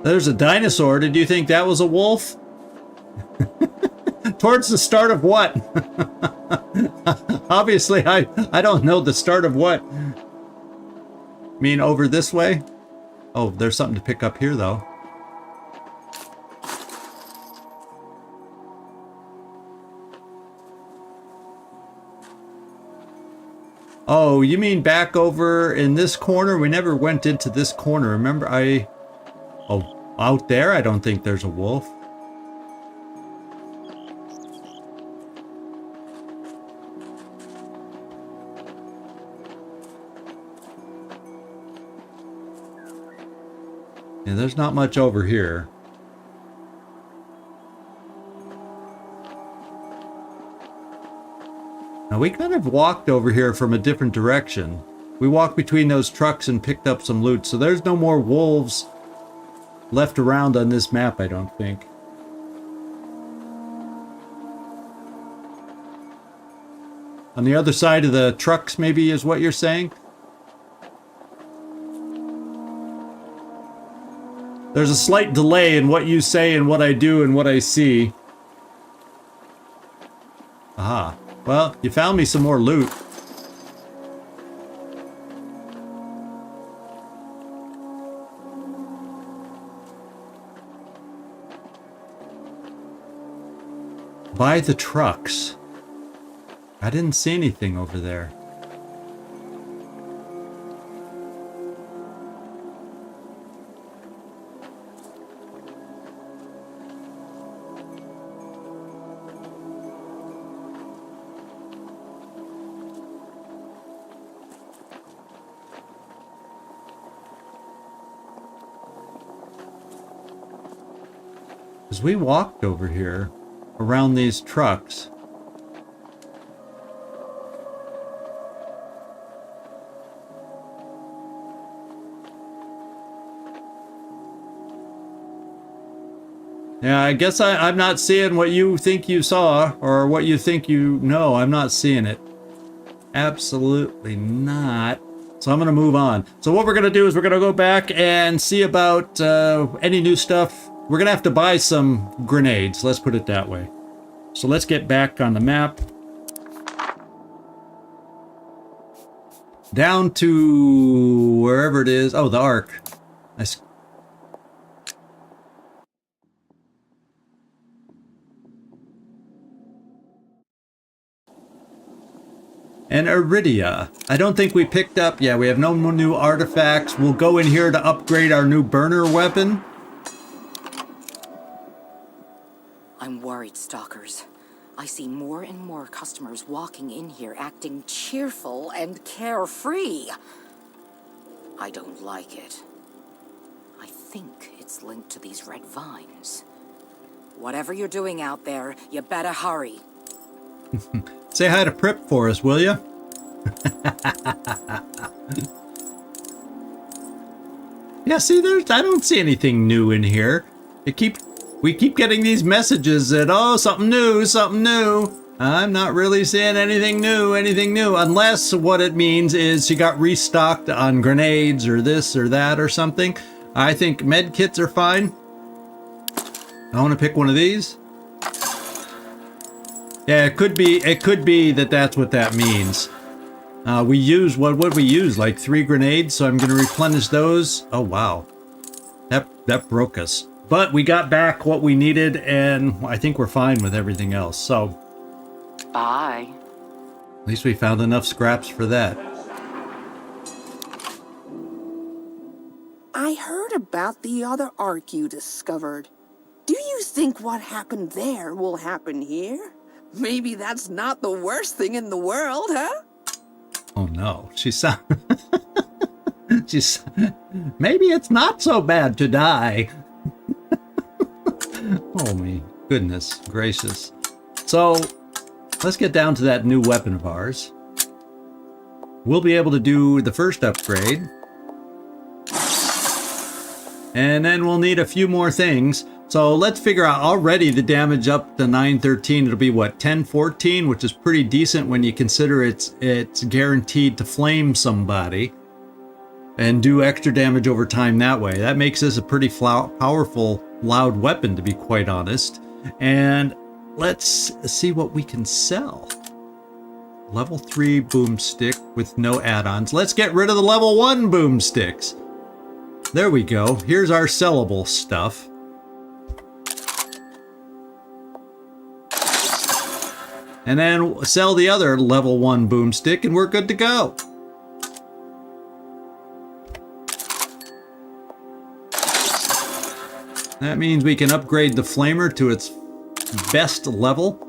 There's a dinosaur. Did you think that was a wolf? Towards the start of what? Obviously, I don't know the start of what. Mean over this way? Oh, there's something to pick up here, though. Oh, you mean back over in this corner? We never went into this corner. Remember, Oh, out there? I don't think there's a wolf. there's not much over here. Now we kind of walked over here from a different direction. We walked between those trucks and picked up some loot, so there's no more wolves left around on this map, I don't think. On the other side of the trucks, maybe, is what you're saying? There's a slight delay in what you say and what I do and what I see. Aha. Well, you found me some more loot. By the trucks. I didn't see anything over there. As we walked over here around these trucks, yeah, I guess I'm not seeing what you think you saw, or what you think you know. I'm not seeing it. Absolutely not. So I'm going to move on. So what we're going to do is we're going to go back and see about any new stuff. We're going to have to buy some grenades. Let's put it that way. So let's get back on the map. Down to wherever it is. Oh, the Ark. Nice. And Iridia. I don't think we picked up... Yeah, we have no more new artifacts. We'll go in here to upgrade our new burner weapon. I'm worried, stalkers. I see more and more customers walking in here acting cheerful and carefree. I don't like it. I think it's linked to these red vines. Whatever you're doing out there, you better hurry. Say hi to Pripp for us, will you? Yeah, see, I don't see anything new in here. We keep getting these messages that, oh, something new, something new. I'm not really seeing anything new, unless what it means is she got restocked on grenades or this or that or something. I think med kits are fine. I want to pick one of these. Yeah, it could be that that's what that means. We use, what would we use? Like 3 grenades, so I'm going to replenish those. Oh, wow. That broke us. But we got back what we needed, and I think we're fine with everything else, so. Bye. At least we found enough scraps for that. I heard about the other Ark you discovered. Do you think what happened there will happen here? Maybe that's not the worst thing in the world, huh? Oh no, maybe it's not so bad to die. Oh my goodness gracious. So, let's get down to that new weapon of ours. We'll be able to do the first upgrade. And then we'll need a few more things. So let's figure out already the damage up to 913. It'll be what, 1014, which is pretty decent when you consider it's guaranteed to flame somebody and do extra damage over time that way. That makes this a pretty powerful, loud weapon, to be quite honest. And let's see what we can sell. Level 3 boomstick with no add-ons. Let's get rid of the level 1 boomsticks. There we go. Here's our sellable stuff. And then sell the other level 1 boomstick and we're good to go. That means we can upgrade the flamer to its best level.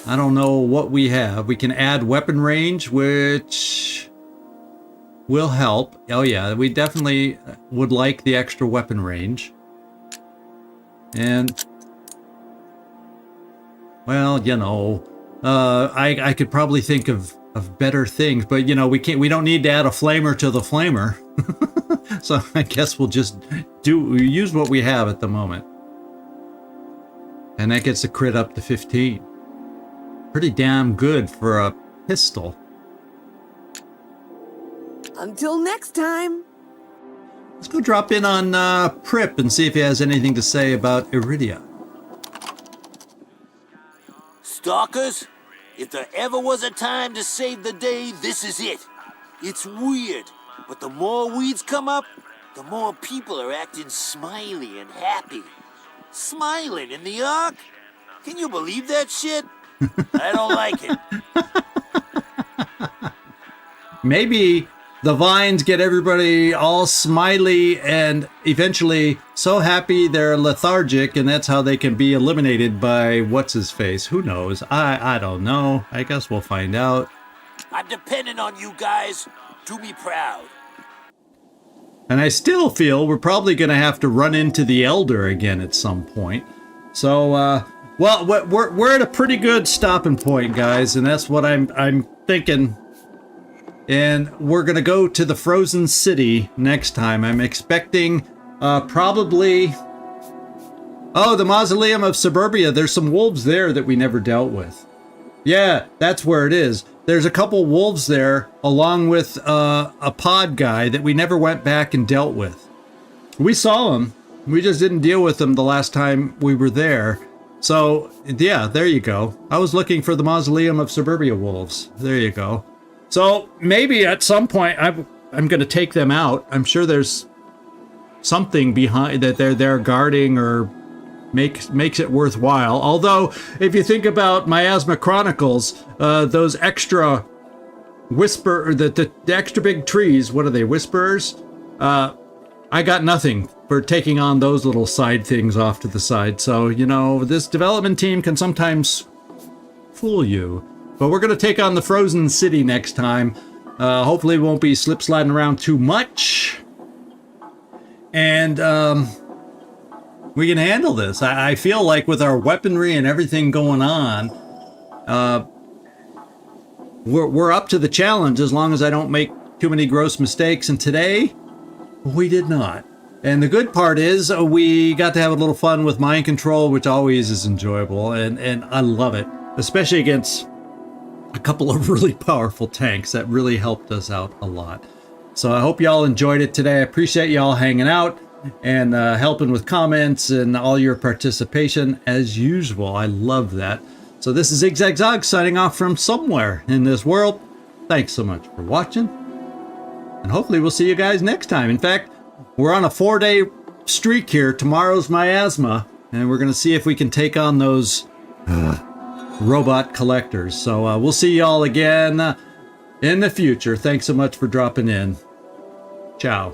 I don't know what we have. We can add weapon range, which will help. Oh yeah, we definitely would like the extra weapon range. And, well, you know, I could probably think of better things, but you know, we don't need to add a flamer to the flamer. So I guess we'll just use what we have at the moment. And that gets the crit up to 15. Pretty damn good for a pistol. Until next time. Let's go drop in on Pripp and see if he has anything to say about Iridia. Stalkers, if there ever was a time to save the day, this is it. It's weird, but the more weeds come up, the more people are acting smiley and happy. Smiling in the Ark? Can you believe that shit? I don't like it. Maybe the vines get everybody all smiley and eventually so happy they're lethargic, and that's how they can be eliminated by what's-his-face. Who knows? I don't know. I guess we'll find out. I'm depending on you guys. Do me proud. And I still feel we're probably going to have to run into the Elder again at some point. So, well, we're at a pretty good stopping point, guys, and that's what I'm thinking. And we're going to go to the Frozen City next time. I'm expecting probably... Oh, the Mausoleum of Suburbia. There's some wolves there that we never dealt with. Yeah, that's where it is. There's a couple wolves there, along with a pod guy that we never went back and dealt with. We saw them. We just didn't deal with them the last time we were there. So, yeah, there you go. I was looking for the Mausoleum of Suburbia wolves. There you go. So, maybe at some point I'm going to take them out. I'm sure there's something behind that they're there guarding or makes it worthwhile. Although, if you think about Miasma Chronicles, those extra the extra big trees, what are they, whisperers? I got nothing for taking on those little side things off to the side. So, you know, this development team can sometimes fool you. But we're going to take on the Frozen City next time. Hopefully we won't be slip-sliding around too much. And we can handle this. I feel like with our weaponry and everything going on, we're up to the challenge as long as I don't make too many gross mistakes. And today, we did not. And the good part is we got to have a little fun with mind control, which always is enjoyable. And I love it, especially against a couple of really powerful tanks that really helped us out a lot. So I hope y'all enjoyed it today. I appreciate y'all hanging out and helping with comments and all your participation as usual. I love that. So this is Zigzag signing off from somewhere in this world. Thanks so much for watching. And hopefully we'll see you guys next time. In fact, we're on a 4-day streak here. Tomorrow's Miasma. And we're going to see if we can take on those robot collectors. So we'll see y'all again in the future. Thanks so much for dropping in. Ciao.